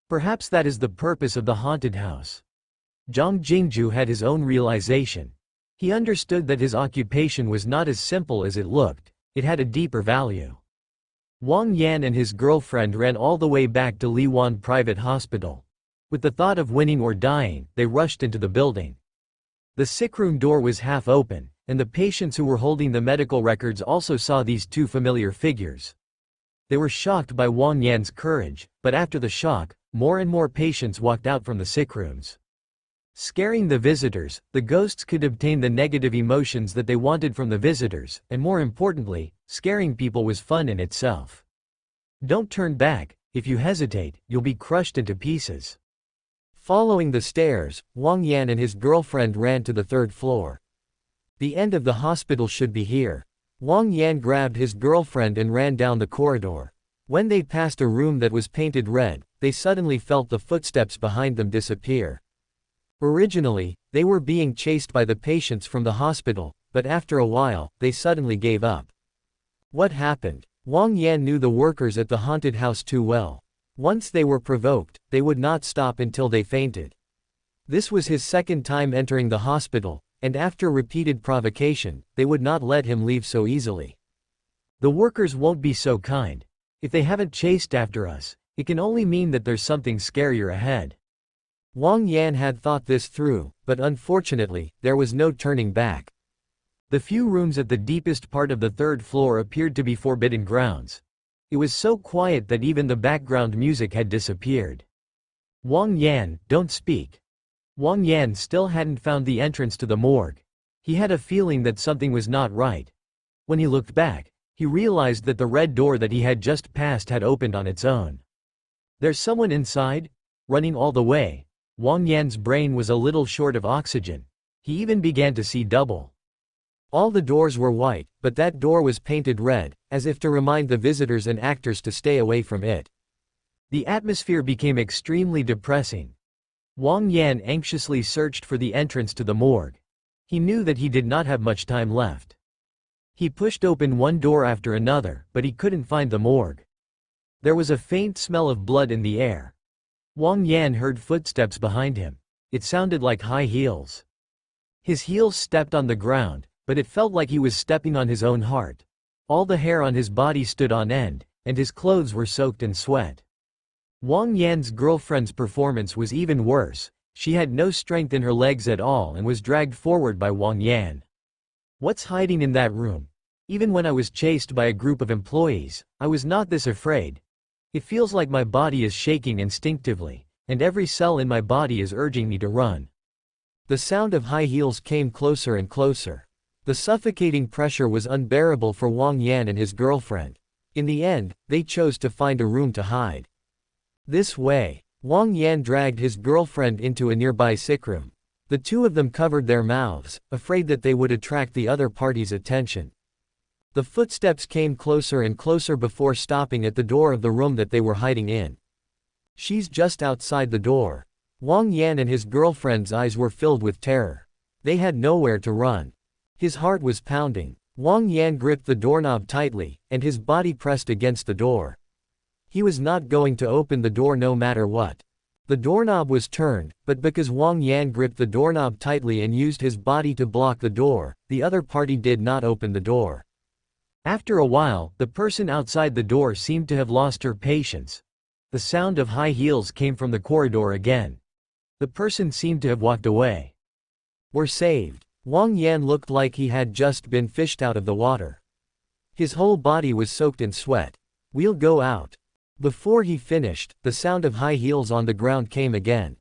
Perhaps that is the purpose of the haunted house. Zhang Jingju had his own realization. He understood that his occupation was not as simple as it looked, it had a deeper value. Wang Yan and his girlfriend ran all the way back to Liwan Private Hospital. With the thought of winning or dying, they rushed into the building. The sickroom door was half open, and the patients who were holding the medical records also saw these 2 familiar figures. They were shocked by Wang Yan's courage, but after the shock, more and more patients walked out from the sickrooms. Scaring the visitors, the ghosts could obtain the negative emotions that they wanted from the visitors, and more importantly, scaring people was fun in itself. Don't turn back. If you hesitate, you'll be crushed into pieces. Following the stairs, Wang Yan and his girlfriend ran to the 3rd floor. The end of the hospital should be here. Wang Yan grabbed his girlfriend and ran down the corridor. When they passed a room that was painted red, they suddenly felt the footsteps behind them disappear. Originally, they were being chased by the patients from the hospital, but after a while, they suddenly gave up. What happened? Wang Yan knew the workers at the haunted house too well. Once they were provoked, they would not stop until they fainted. This was his 2nd time entering the hospital, and after repeated provocation, they would not let him leave so easily. The workers won't be so kind. If they haven't chased after us, it can only mean that there's something scarier ahead. Wang Yan had thought this through, but unfortunately, there was no turning back. The few rooms at the deepest part of the 3rd floor appeared to be forbidden grounds. It was so quiet that even the background music had disappeared. Wang Yan, don't speak. Wang Yan still hadn't found the entrance to the morgue. He had a feeling that something was not right. When he looked back, he realized that the red door that he had just passed had opened on its own. There's someone inside? Running all the way, Wang Yan's brain was a little short of oxygen. He even began to see double. All the doors were white, but that door was painted red, as if to remind the visitors and actors to stay away from it. The atmosphere became extremely depressing. Wang Yan anxiously searched for the entrance to the morgue. He knew that he did not have much time left. He pushed open one door after another, but he couldn't find the morgue. There was a faint smell of blood in the air. Wang Yan heard footsteps behind him. It sounded like high heels. His heels stepped on the ground, but it felt like he was stepping on his own heart. All the hair on his body stood on end, and his clothes were soaked in sweat. Wang Yan's girlfriend's performance was even worse. She had no strength in her legs at all and was dragged forward by Wang Yan. What's hiding in that room? Even when I was chased by a group of employees, I was not this afraid. It feels like my body is shaking instinctively, and every cell in my body is urging me to run. The sound of high heels came closer and closer. The suffocating pressure was unbearable for Wang Yan and his girlfriend. In the end, they chose to find a room to hide. This way, Wang Yan dragged his girlfriend into a nearby sickroom. The two of them covered their mouths, afraid that they would attract the other party's attention. The footsteps came closer and closer before stopping at the door of the room that they were hiding in. She's just outside the door. Wang Yan and his girlfriend's eyes were filled with terror. They had nowhere to run. His heart was pounding. Wang Yan gripped the doorknob tightly, and his body pressed against the door. He was not going to open the door no matter what. The doorknob was turned, but because Wang Yan gripped the doorknob tightly and used his body to block the door, the other party did not open the door. After a while, the person outside the door seemed to have lost her patience. The sound of high heels came from the corridor again. The person seemed to have walked away. We're saved. Wang Yan looked like he had just been fished out of the water. His whole body was soaked in sweat. We'll go out. Before he finished, the sound of high heels on the ground came again.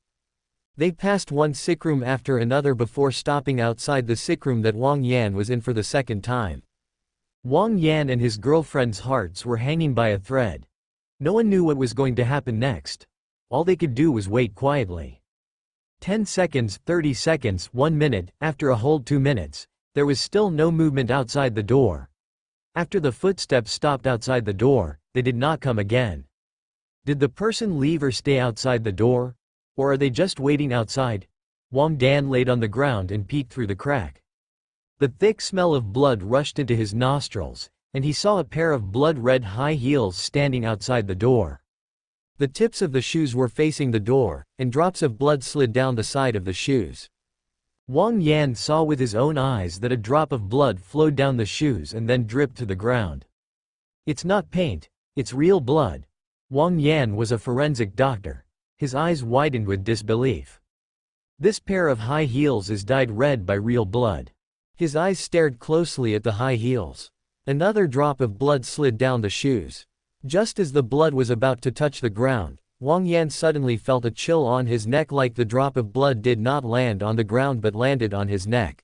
They passed one sickroom after another before stopping outside the sickroom that Wang Yan was in for the second time. Wang Yan and his girlfriend's hearts were hanging by a thread. No one knew what was going to happen next. All they could do was wait quietly. 10 seconds, 30 seconds, 1 minute, after a whole 2 minutes, there was still no movement outside the door. After the footsteps stopped outside the door, they did not come again. Did the person leave or stay outside the door? Or are they just waiting outside? Wang Dan laid on the ground and peeked through the crack. The thick smell of blood rushed into his nostrils, and he saw a pair of blood-red high heels standing outside the door. The tips of the shoes were facing the door, and drops of blood slid down the side of the shoes. Wang Yan saw with his own eyes that a drop of blood flowed down the shoes and then dripped to the ground. It's not paint, it's real blood. Wang Yan was a forensic doctor. His eyes widened with disbelief. This pair of high heels is dyed red by real blood. His eyes stared closely at the high heels. Another drop of blood slid down the shoes. Just as the blood was about to touch the ground, Wang Yan suddenly felt a chill on his neck, like the drop of blood did not land on the ground but landed on his neck.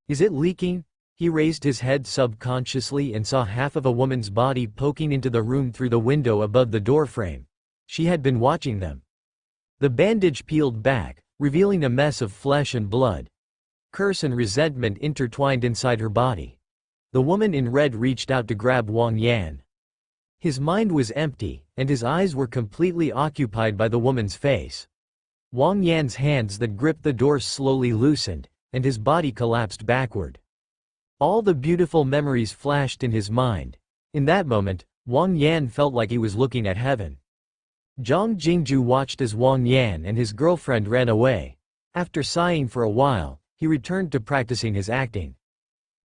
Is it leaking? He raised his head subconsciously and saw half of a woman's body poking into the room through the window above the doorframe. She had been watching them. The bandage peeled back, revealing a mess of flesh and blood. Curse and resentment intertwined inside her body. The woman in red reached out to grab Wang Yan. His mind was empty, and his eyes were completely occupied by the woman's face. Wang Yan's hands that gripped the door slowly loosened, and his body collapsed backward. All the beautiful memories flashed in his mind. In that moment, Wang Yan felt like he was looking at heaven. Zhang Jingju watched as Wang Yan and his girlfriend ran away. After sighing for a while, he returned to practicing his acting.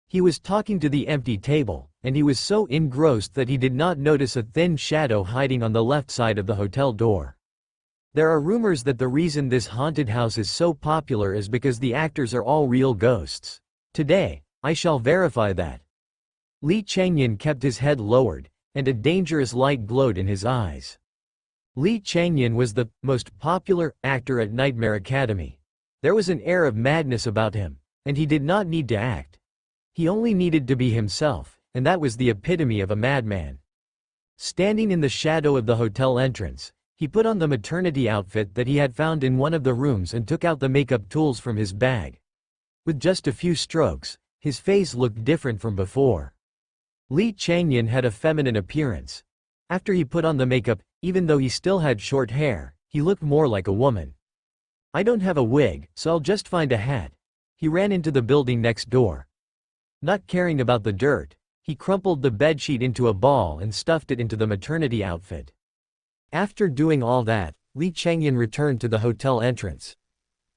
He was talking to the empty table, and he was so engrossed that he did not notice a thin shadow hiding on the left side of the hotel door. There are rumors that the reason this haunted house is so popular is because the actors are all real ghosts. Today, I shall verify that. Li Changyan kept his head lowered, and a dangerous light glowed in his eyes. Li Changyan was the most popular actor at Nightmare Academy. There was an air of madness about him, and he did not need to act. He only needed to be himself, and that was the epitome of a madman. Standing in the shadow of the hotel entrance, he put on the maternity outfit that he had found in one of the rooms and took out the makeup tools from his bag. With just a few strokes, His face looked different from before. Li Changyan had a feminine appearance. After he put on the makeup, even though he still had short hair, he looked more like a woman. I don't have a wig, so I'll just find a hat. He ran into the building next door. Not caring about the dirt, he crumpled the bedsheet into a ball and stuffed it into the maternity outfit. After doing all that, Li Changyan returned to the hotel entrance.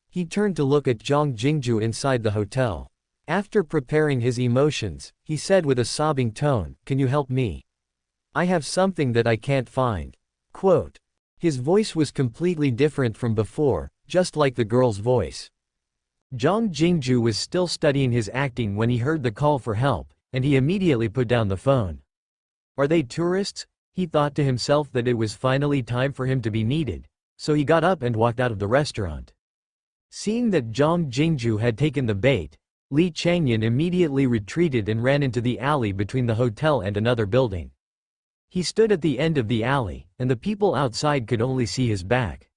He turned to look at Zhang Jingju inside the hotel. After preparing his emotions, he said with a sobbing tone, "Can you help me? I have something that I can't find." Quote. His voice was completely different from before, just like the girl's voice. Zhang Jingju was still studying his acting when he heard the call for help, and he immediately put down the phone. Are they tourists? He thought to himself that it was finally time for him to be needed, so he got up and walked out of the restaurant. Seeing that Zhang Jingju had taken the bait, Li Changyan immediately retreated and ran into the alley between the hotel and another building. He stood at the end of the alley, and the people outside could only see his back.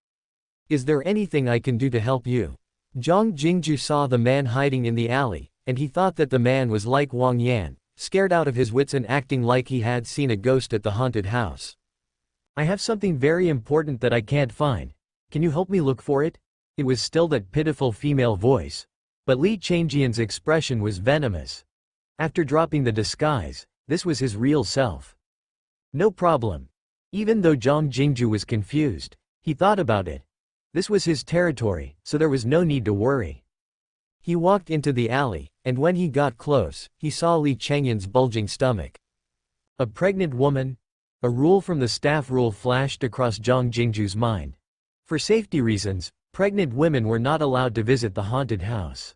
Is there anything I can do to help you? Zhang Jingju saw the man hiding in the alley, and he thought that the man was like Wang Yan, scared out of his wits and acting like he had seen a ghost at the haunted house. I have something very important that I can't find. Can you help me look for it? It was still that pitiful female voice. But Li Changyan's expression was venomous. After dropping the disguise, this was his real self. No problem. Even though Zhang Jingju was confused, he thought about it. This was his territory, so there was no need to worry. He walked into the alley, and when he got close, he saw Li Changyan's bulging stomach. A pregnant woman? A rule from the staff rule flashed across Zhang Jingju's mind. For safety reasons, pregnant women were not allowed to visit the haunted house.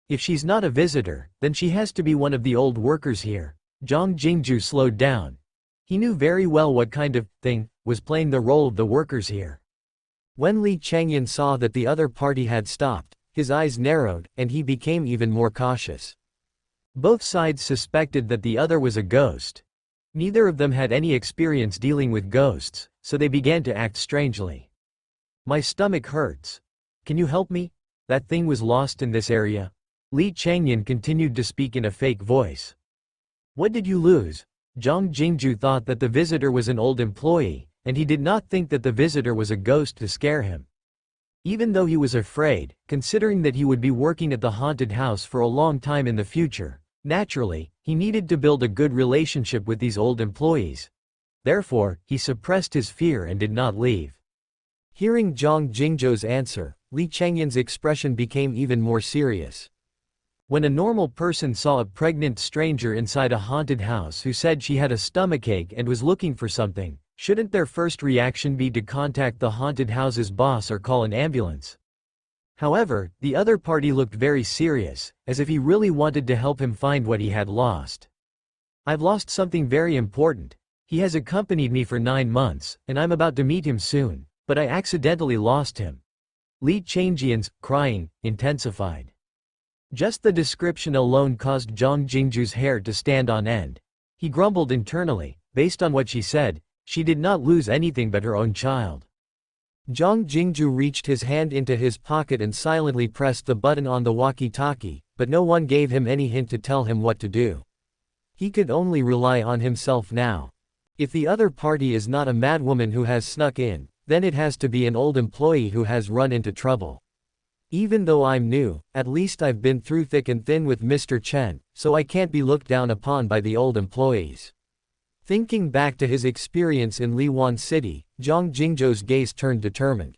If she's not a visitor, then she has to be one of the old workers here. Zhang Jingju slowed down. He knew very well what kind of thing was playing the role of the workers here. When Li Changyan saw that the other party had stopped, his eyes narrowed, and he became even more cautious. Both sides suspected that the other was a ghost. Neither of them had any experience dealing with ghosts, so they began to act strangely. My stomach hurts. Can you help me? That thing was lost in this area. Li Changyan continued to speak in a fake voice. What did you lose? Zhang Jingju thought that the visitor was an old employee, and he did not think that the visitor was a ghost to scare him. Even though he was afraid, considering that he would be working at the haunted house for a long time in the future, naturally, he needed to build a good relationship with these old employees. Therefore, he suppressed his fear and did not leave. Hearing Zhang Jingju's answer, Li Changyan's expression became even more serious. When a normal person saw a pregnant stranger inside a haunted house who said she had a stomachache and was looking for something, shouldn't their first reaction be to contact the haunted house's boss or call an ambulance? However, the other party looked very serious, as if he really wanted to help him find what he had lost. I've lost something very important. He has accompanied me for 9 months, and I'm about to meet him soon, but I accidentally lost him. Li Changyan's crying intensified. Just the description alone caused Zhang Jingju's hair to stand on end. He grumbled internally. Based on what she said, she did not lose anything but her own child. Zhang Jingju reached his hand into his pocket and silently pressed the button on the walkie-talkie, but no one gave him any hint to tell him what to do. He could only rely on himself now. If the other party is not a madwoman who has snuck in, then it has to be an old employee who has run into trouble. Even though I'm new, at least I've been through thick and thin with Mr. Chen, so I can't be looked down upon by the old employees. Thinking back to his experience in Liwan City, Zhang Jingju's gaze turned determined.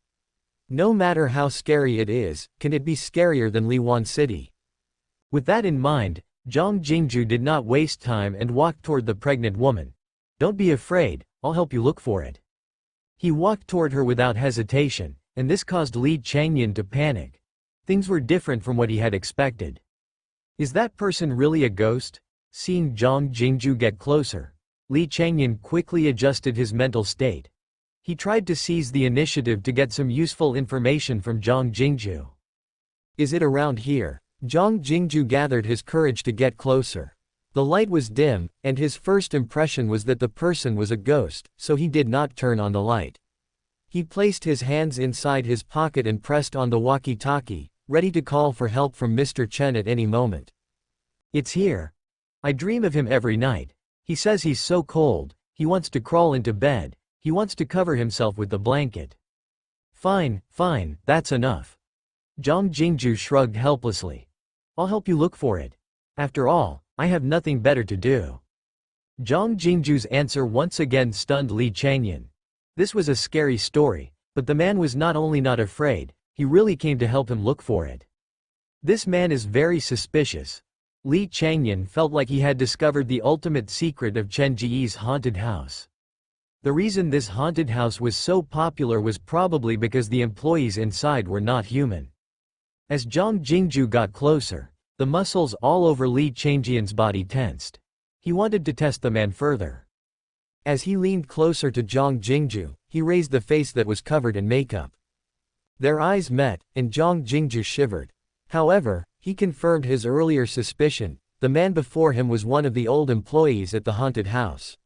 No matter how scary it is, can it be scarier than Liwan City? With that in mind, Zhang Jingju did not waste time and walked toward the pregnant woman. Don't be afraid, I'll help you look for it. He walked toward her without hesitation, and this caused Li Changyan to panic. Things were different from what he had expected. Is that person really a ghost? Seeing Zhang Jingju get closer, Li Changyan quickly adjusted his mental state. He tried to seize the initiative to get some useful information from Zhang Jingju. Is it around here? Zhang Jingju gathered his courage to get closer. The light was dim, and his first impression was that the person was a ghost, so he did not turn on the light. He placed his hands inside his pocket and pressed on the walkie-talkie, ready to call for help from Mr. Chen at any moment. It's here. I dream of him every night. He says he's so cold, he wants to crawl into bed, he wants to cover himself with the blanket. Fine, fine, that's enough. Zhang Jingju shrugged helplessly. I'll help you look for it. After all, I have nothing better to do. Zhang Jingju's answer once again stunned Li Changyan. This was a scary story, but the man was not only not afraid, he really came to help him look for it. This man is very suspicious. Li Changyan felt like he had discovered the ultimate secret of Chen Ge's haunted house. The reason this haunted house was so popular was probably because the employees inside were not human. As Zhang Jingju got closer, the muscles all over Li Changyan's body tensed. He wanted to test the man further. As he leaned closer to Zhang Jingju, he raised the face that was covered in makeup. Their eyes met, and Zhang Jingju shivered. However, he confirmed his earlier suspicion. The man before him was one of the old employees at the haunted house.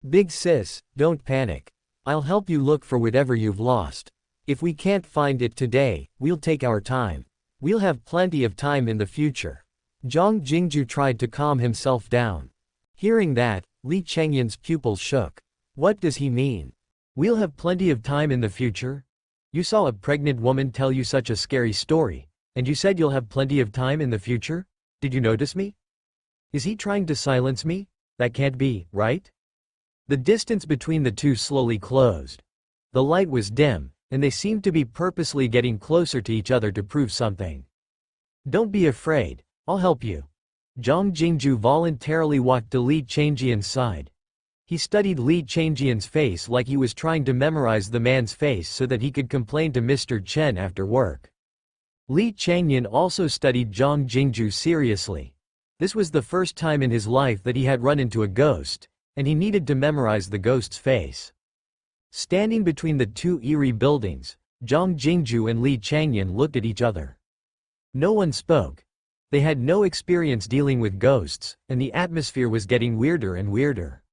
Big sis, don't panic. I'll help you look for whatever you've lost. If we can't find it today, we'll take our time. We'll have plenty of time in the future. Zhang Jingju tried to calm himself down. Hearing that, Li Changyan's pupils shook. What does he mean? We'll have plenty of time in the future? You saw a pregnant woman tell you such a scary story, and you said you'll have plenty of time in the future? Did you notice me? Is he trying to silence me? That can't be, right? The distance between the two slowly closed. The light was dim, and they seemed to be purposely getting closer to each other to prove something. Don't be afraid, I'll help you. Zhang Jingju voluntarily walked to Li Changyan's side. He studied Li Changyan's face like he was trying to memorize the man's face so that he could complain to Mr. Chen after work. Li Changyan also studied Zhang Jingju seriously. This was the first time in his life that he had run into a ghost, and he needed to memorize the ghost's face. Standing between the two eerie buildings, Zhang Jingju and Li Changyan looked at each other. No one spoke. They had no experience dealing with ghosts, and the atmosphere was getting weirder and weirder.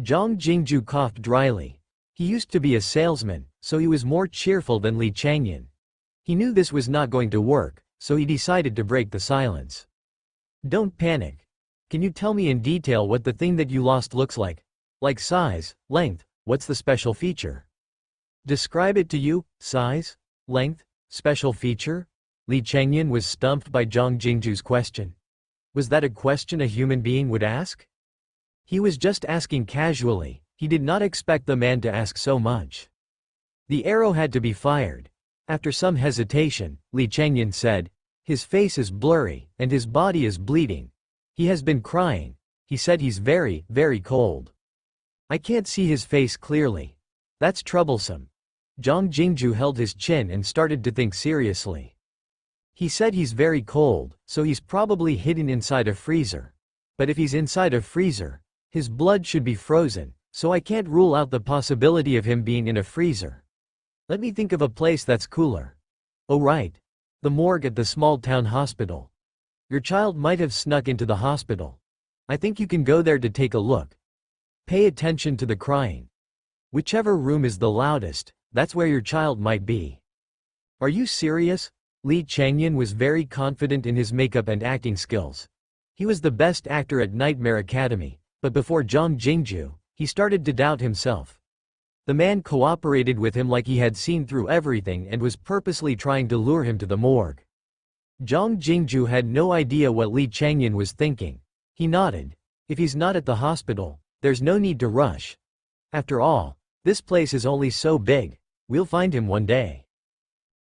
Zhang Jingju coughed dryly. He used to be a salesman, so he was more cheerful than Li Changyan. He knew this was not going to work, so he decided to break the silence. Don't panic. Can you tell me in detail what the thing that you lost looks like? Like size, length, what's the special feature? Describe it to you, size, length, special feature? Li Changyan was stumped by Zhang Jingju's question. Was that a question a human being would ask? He was just asking casually, he did not expect the man to ask so much. The arrow had to be fired. After some hesitation, Li Changyan said, his face is blurry, and his body is bleeding. He has been crying. He said he's very, very cold. I can't see his face clearly. That's troublesome. Zhang Jingju held his chin and started to think seriously. He said he's very cold, so he's probably hidden inside a freezer. But if he's inside a freezer, his blood should be frozen, so I can't rule out the possibility of him being in a freezer. Let me think of a place that's cooler. Oh right. The morgue at the small town hospital. Your child might have snuck into the hospital. I think you can go there to take a look. Pay attention to the crying. Whichever room is the loudest, that's where your child might be. Are you serious? Li Changyan was very confident in his makeup and acting skills. He was the best actor at Nightmare Academy, but before Zhang Jingju, he started to doubt himself. The man cooperated with him like he had seen through everything and was purposely trying to lure him to the morgue. Zhang Jingju had no idea what Li Changyan was thinking. He nodded. If he's not at the hospital, there's no need to rush. After all, this place is only so big, we'll find him one day.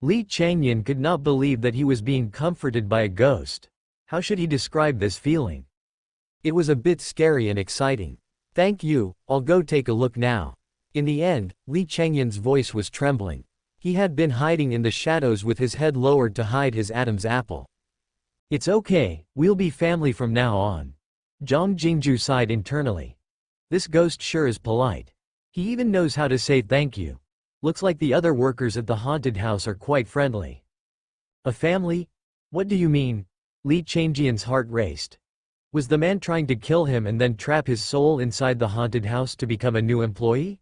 Li Changyan could not believe that he was being comforted by a ghost. How should he describe this feeling? It was a bit scary and exciting. Thank you, I'll go take a look now. In the end, Li Changyan's voice was trembling. He had been hiding in the shadows with his head lowered to hide his Adam's apple. It's okay, we'll be family from now on. Zhang Jingju sighed internally. This ghost sure is polite. He even knows how to say thank you. Looks like the other workers at the haunted house are quite friendly. A family? What do you mean? Li Changyan's heart raced. Was the man trying to kill him and then trap his soul inside the haunted house to become a new employee?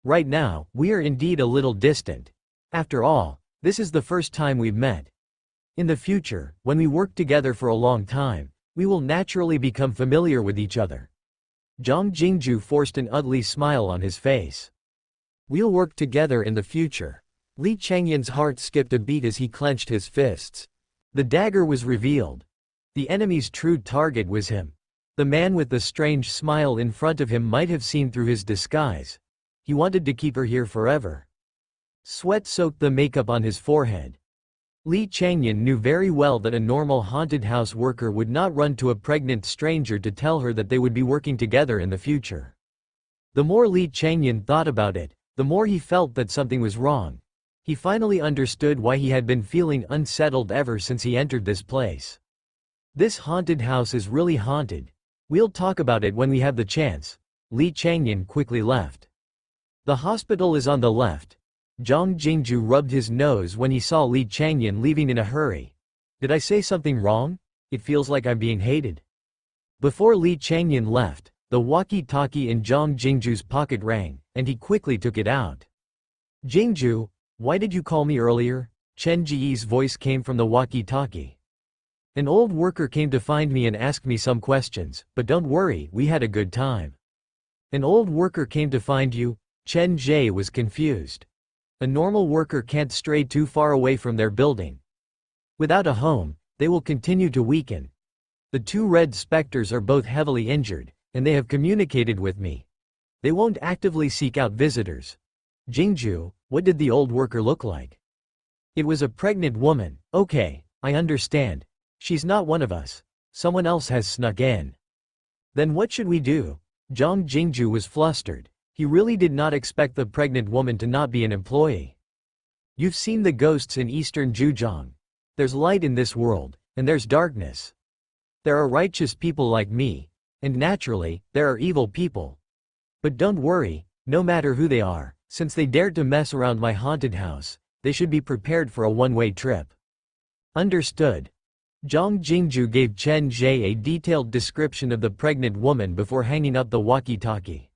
Right now, we are indeed a little distant. After all, this is the first time we've met. In the future, when we work together for a long time, We will naturally become familiar with each other. Zhang Jingju forced an ugly smile on his face. We'll work together in the future. Li Changyan's heart skipped a beat as he clenched his fists. The dagger was revealed. The enemy's true target was him. The man with the strange smile in front of him might have seen through his disguise. He wanted to keep her here forever. Sweat soaked the makeup on his forehead. Li Changyan knew very well that a normal haunted house worker would not run to a pregnant stranger to tell her that they would be working together in the future. The more Li Changyan thought about it, the more he felt that something was wrong. He finally understood why he had been feeling unsettled ever since he entered this place. This haunted house is really haunted. We'll talk about it when we have the chance. Li Changyan quickly left. The hospital is on the left. Zhang Jingju rubbed his nose when he saw Li Changyan leaving in a hurry. Did I say something wrong? It feels like I'm being hated. Before Li Changyan left, the walkie-talkie in Zhang Jingju's pocket rang, and he quickly took it out. Jingju, why did you call me earlier? Chen Ge's voice came from the walkie-talkie. An old worker came to find me and asked me some questions, but don't worry, we had a good time. An old worker came to find you? Chen Ge was confused. A normal worker can't stray too far away from their building. Without a home, they will continue to weaken. The two red specters are both heavily injured, and they have communicated with me. They won't actively seek out visitors. Jingju, what did the old worker look like? It was a pregnant woman. Okay, I understand. She's not one of us. Someone else has snuck in. Then what should we do? Zhang Jingju was flustered. He really did not expect the pregnant woman to not be an employee. You've seen the ghosts in eastern Zhejiang. There's light in this world, and there's darkness. There are righteous people like me, and naturally, there are evil people. But don't worry, no matter who they are, since they dared to mess around my haunted house, they should be prepared for a one-way trip. Understood. Zhang Jingju gave Chen Ge a detailed description of the pregnant woman before hanging up the walkie-talkie.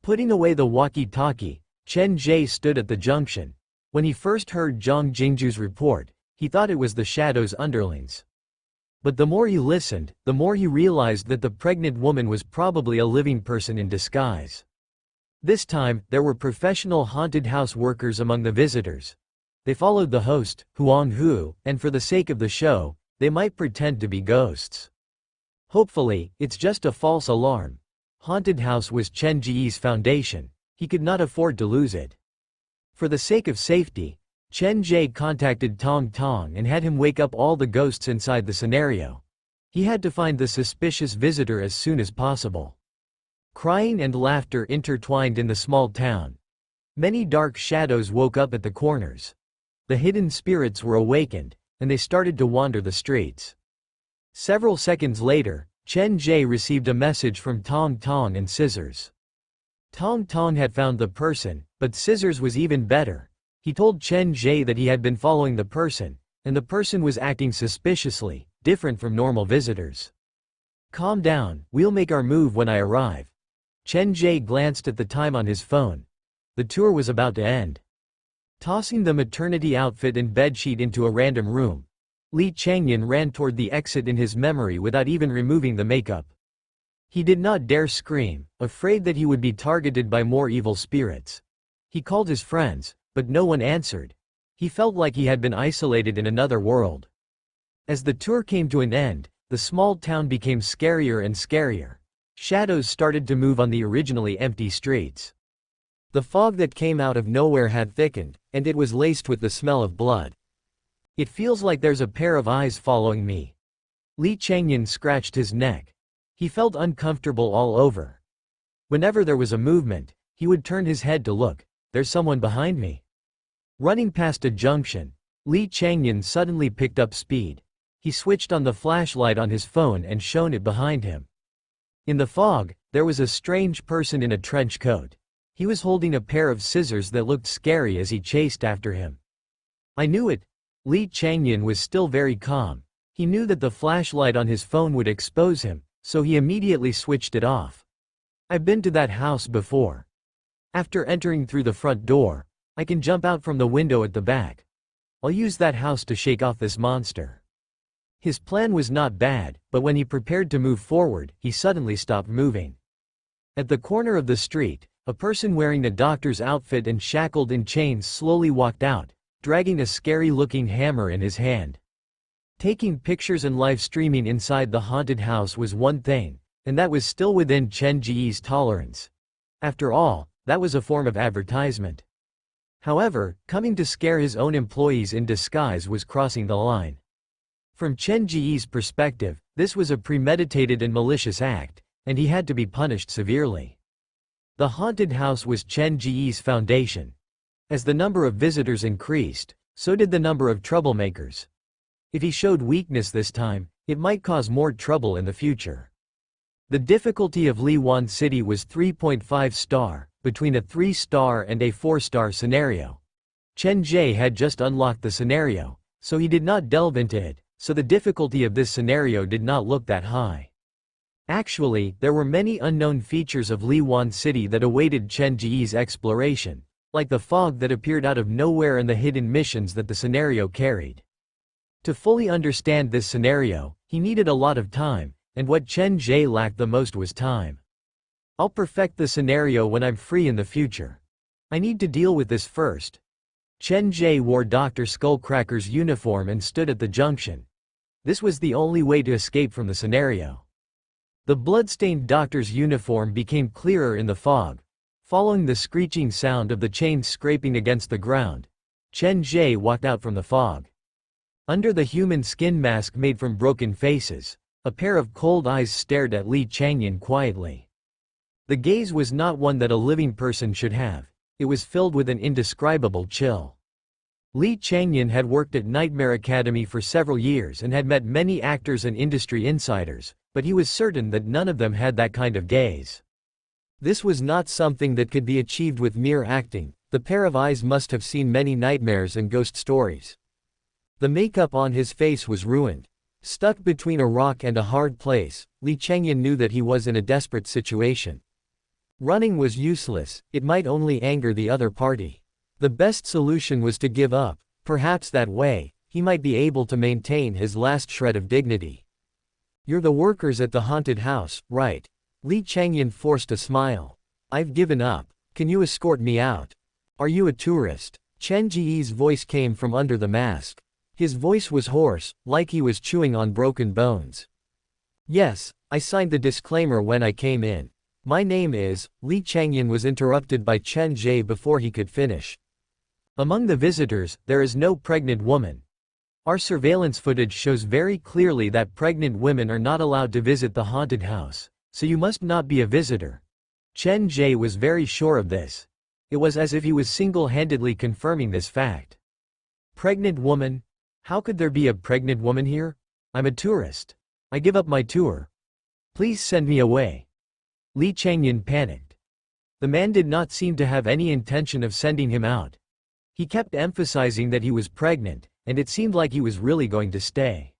Putting away the walkie-talkie, Chen Ge stood at the junction. When he first heard Zhang Jingju's report, he thought it was the Shadow's underlings. But the more he listened, the more he realized that the pregnant woman was probably a living person in disguise. This time, there were professional haunted house workers among the visitors. They followed the host, Huang Hu, and for the sake of the show, they might pretend to be ghosts. Hopefully, it's just a false alarm. Haunted house was Chen Ge's foundation. He could not afford to lose it. For the sake of safety, Chen Ge contacted Tong Tong and had him wake up all the ghosts inside the scenario. He had to find the suspicious visitor as soon as possible. Crying and laughter intertwined in the small town. Many dark shadows woke up at the corners. The hidden spirits were awakened, and they started to wander the streets. Several seconds later, Chen Ge received a message from Tong Tong and Scissors. Tong Tong had found the person, but Scissors was even better. He told Chen Ge that he had been following the person, and the person was acting suspiciously, different from normal visitors. Calm down, we'll make our move when I arrive. Chen Ge glanced at the time on his phone. The tour was about to end. Tossing the maternity outfit and bedsheet into a random room, Li Changyan ran toward the exit in his memory without even removing the makeup. He did not dare scream, afraid that he would be targeted by more evil spirits. He called his friends, but no one answered. He felt like he had been isolated in another world. As the tour came to an end, the small town became scarier and scarier. Shadows started to move on the originally empty streets. The fog that came out of nowhere had thickened, and it was laced with the smell of blood. It feels like there's a pair of eyes following me. Li Changyan scratched his neck. He felt uncomfortable all over. Whenever there was a movement, he would turn his head to look. There's someone behind me. Running past a junction, Li Changyan suddenly picked up speed. He switched on the flashlight on his phone and shone it behind him. In the fog, there was a strange person in a trench coat. He was holding a pair of scissors that looked scary as he chased after him. I knew it. Li Changyan was still very calm. He knew that the flashlight on his phone would expose him, so he immediately switched it off. I've been to that house before. After entering through the front door, I can jump out from the window at the back. I'll use that house to shake off this monster. His plan was not bad, but when he prepared to move forward, he suddenly stopped moving. At the corner of the street, a person wearing a doctor's outfit and shackled in chains slowly walked out, dragging a scary-looking hammer in his hand. Taking pictures and live streaming inside the haunted house was one thing, and that was still within Chen Ge's tolerance. After all, that was a form of advertisement. However, coming to scare his own employees in disguise was crossing the line. From Chen Ge's perspective, this was a premeditated and malicious act, and he had to be punished severely. The haunted house was Chen Ge's foundation. As the number of visitors increased, so did the number of troublemakers. If he showed weakness this time, it might cause more trouble in the future. The difficulty of Liwan City was 3.5 star, between a 3-star and a 4-star scenario. Chen Ge had just unlocked the scenario, so he did not delve into it, so the difficulty of this scenario did not look that high. Actually, there were many unknown features of Liwan City that awaited Chen Ge's exploration, like the fog that appeared out of nowhere and the hidden missions that the scenario carried. To fully understand this scenario, he needed a lot of time, and what Chen Ge lacked the most was time. I'll perfect the scenario when I'm free in the future. I need to deal with this first. Chen Ge wore Dr. Skullcracker's uniform and stood at the junction. This was the only way to escape from the scenario. The bloodstained doctor's uniform became clearer in the fog. Following the screeching sound of the chains scraping against the ground, Chen Ge walked out from the fog. Under the human skin mask made from broken faces, a pair of cold eyes stared at Li Changyan quietly. The gaze was not one that a living person should have. It was filled with an indescribable chill. Li Changyan had worked at Nightmare Academy for several years and had met many actors and industry insiders, but he was certain that none of them had that kind of gaze. This was not something that could be achieved with mere acting. The pair of eyes must have seen many nightmares and ghost stories. The makeup on his face was ruined. Stuck between a rock and a hard place, Li Changyan knew that he was in a desperate situation. Running was useless, it might only anger the other party. The best solution was to give up. Perhaps that way, he might be able to maintain his last shred of dignity. You're the workers at the haunted house, right? Li Changyan forced a smile. I've given up. Can you escort me out? Are you a tourist? Chen Ge's voice came from under the mask. His voice was hoarse, like he was chewing on broken bones. Yes, I signed the disclaimer when I came in. My name is, Li Changyan was interrupted by Chen Ge before he could finish. Among the visitors, there is no pregnant woman. Our surveillance footage shows very clearly that pregnant women are not allowed to visit the haunted house, so you must not be a visitor. Chen Ge was very sure of this. It was as if he was single-handedly confirming this fact. Pregnant woman? How could there be a pregnant woman here? I'm a tourist. I give up my tour. Please send me away. Li Changyan panicked. The man did not seem to have any intention of sending him out. He kept emphasizing that he was pregnant, and it seemed like he was really going to stay.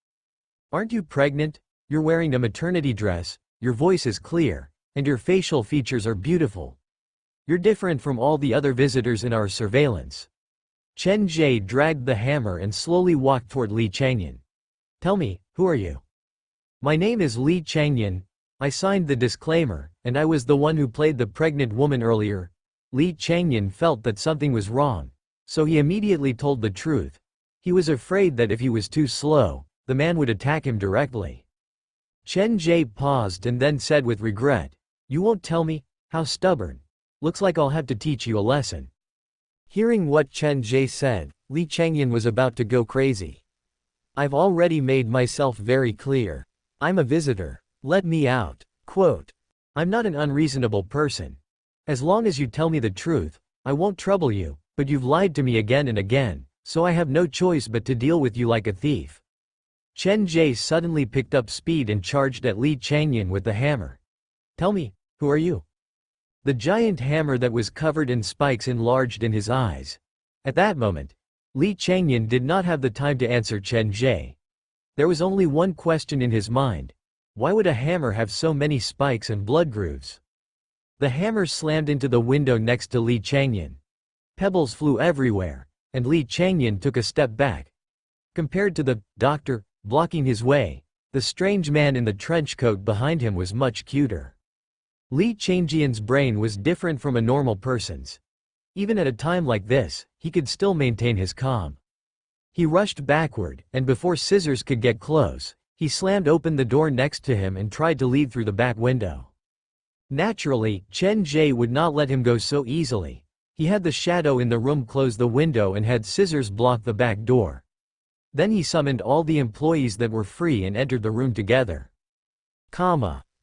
Aren't you pregnant? You're wearing a maternity dress, your voice is clear, and your facial features are beautiful. You're different from all the other visitors in our surveillance. Chen Ge dragged the hammer and slowly walked toward Li Changyan. Tell me, who are you? My name is Li Changyan. I signed the disclaimer, and I was the one who played the pregnant woman earlier. Li Changyan felt that something was wrong, so he immediately told the truth. He was afraid that if he was too slow, the man would attack him directly. Chen Ge paused and then said with regret, "You won't tell me? How stubborn. Looks like I'll have to teach you a lesson." Hearing what Chen Ge said, Li Changyan was about to go crazy. I've already made myself very clear. I'm a visitor. Let me out. Quote. I'm not an unreasonable person. As long as you tell me the truth, I won't trouble you, but you've lied to me again and again, so I have no choice but to deal with you like a thief. Chen Ge suddenly picked up speed and charged at Li Changyan with the hammer. Tell me, who are you? The giant hammer that was covered in spikes enlarged in his eyes. At that moment, Li Changyan did not have the time to answer Chen Ge. There was only one question in his mind. Why would a hammer have so many spikes and blood grooves? The hammer slammed into the window next to Li Changyan. Pebbles flew everywhere, and Li Changyan took a step back. Compared to the doctor, blocking his way. The strange man in the trench coat behind him was much cuter. Li Changjian's brain was different from a normal person's. Even at a time like this, he could still maintain his calm. He rushed backward, and before Scissors could get close, he slammed open the door next to him and tried to leave through the back window. Naturally, Chen Ge would not let him go so easily. He had the shadow in the room close the window and had Scissors block the back door. Then he summoned all the employees that were free and entered the room together.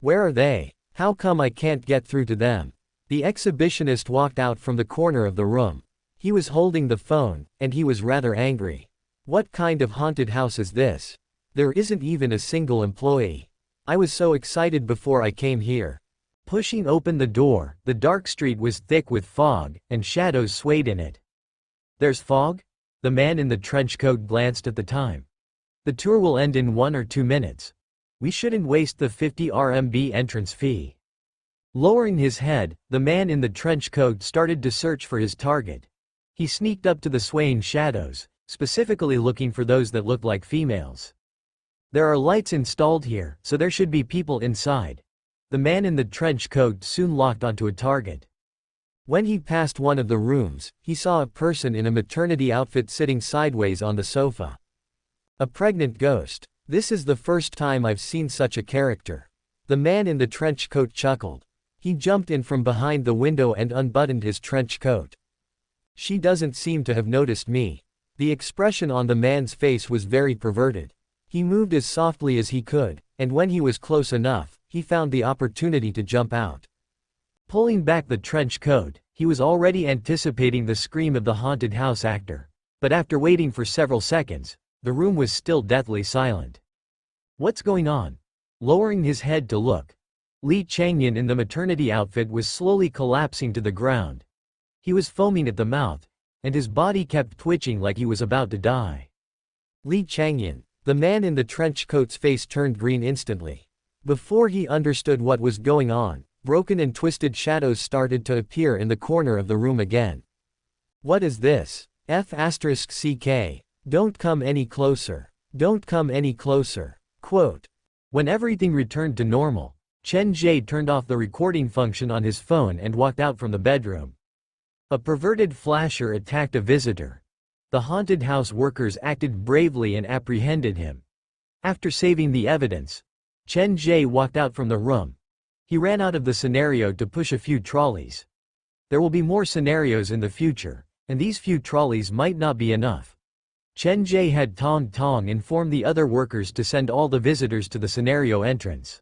Where are they? How come I can't get through to them? The exhibitionist walked out from the corner of the room. He was holding the phone, and he was rather angry. What kind of haunted house is this? There isn't even a single employee. I was so excited before I came here. Pushing open the door, the dark street was thick with fog, and shadows swayed in it. There's fog? The man in the trench coat glanced at the time. The tour will end in 1 or 2 minutes. We shouldn't waste the 50 RMB entrance fee. Lowering his head, the man in the trench coat started to search for his target. He sneaked up to the swaying shadows, specifically looking for those that looked like females. There are lights installed here, so there should be people inside. The man in the trench coat soon locked onto a target. When he passed one of the rooms, he saw a person in a maternity outfit sitting sideways on the sofa. A pregnant ghost. This is the first time I've seen such a character. The man in the trench coat chuckled. He jumped in from behind the window and unbuttoned his trench coat. She doesn't seem to have noticed me. The expression on the man's face was very perverted. He moved as softly as he could, and when he was close enough, he found the opportunity to jump out. Pulling back the trench coat, he was already anticipating the scream of the haunted house actor. But after waiting for several seconds, the room was still deathly silent. What's going on? Lowering his head to look, Li Changyan in the maternity outfit was slowly collapsing to the ground. He was foaming at the mouth, and his body kept twitching like he was about to die. Li Changyan, the man in the trench coat's face turned green instantly. Before he understood what was going on, broken and twisted shadows started to appear in the corner of the room again. What is this? F***CK. Don't come any closer. Don't come any closer. Quote. When everything returned to normal, Chen Ge turned off the recording function on his phone and walked out from the bedroom. A perverted flasher attacked a visitor. The haunted house workers acted bravely and apprehended him. After saving the evidence, Chen Ge walked out from the room. He ran out of the scenario to push a few trolleys. There will be more scenarios in the future, and these few trolleys might not be enough. Chen Ge had Tong Tong inform the other workers to send all the visitors to the scenario entrance.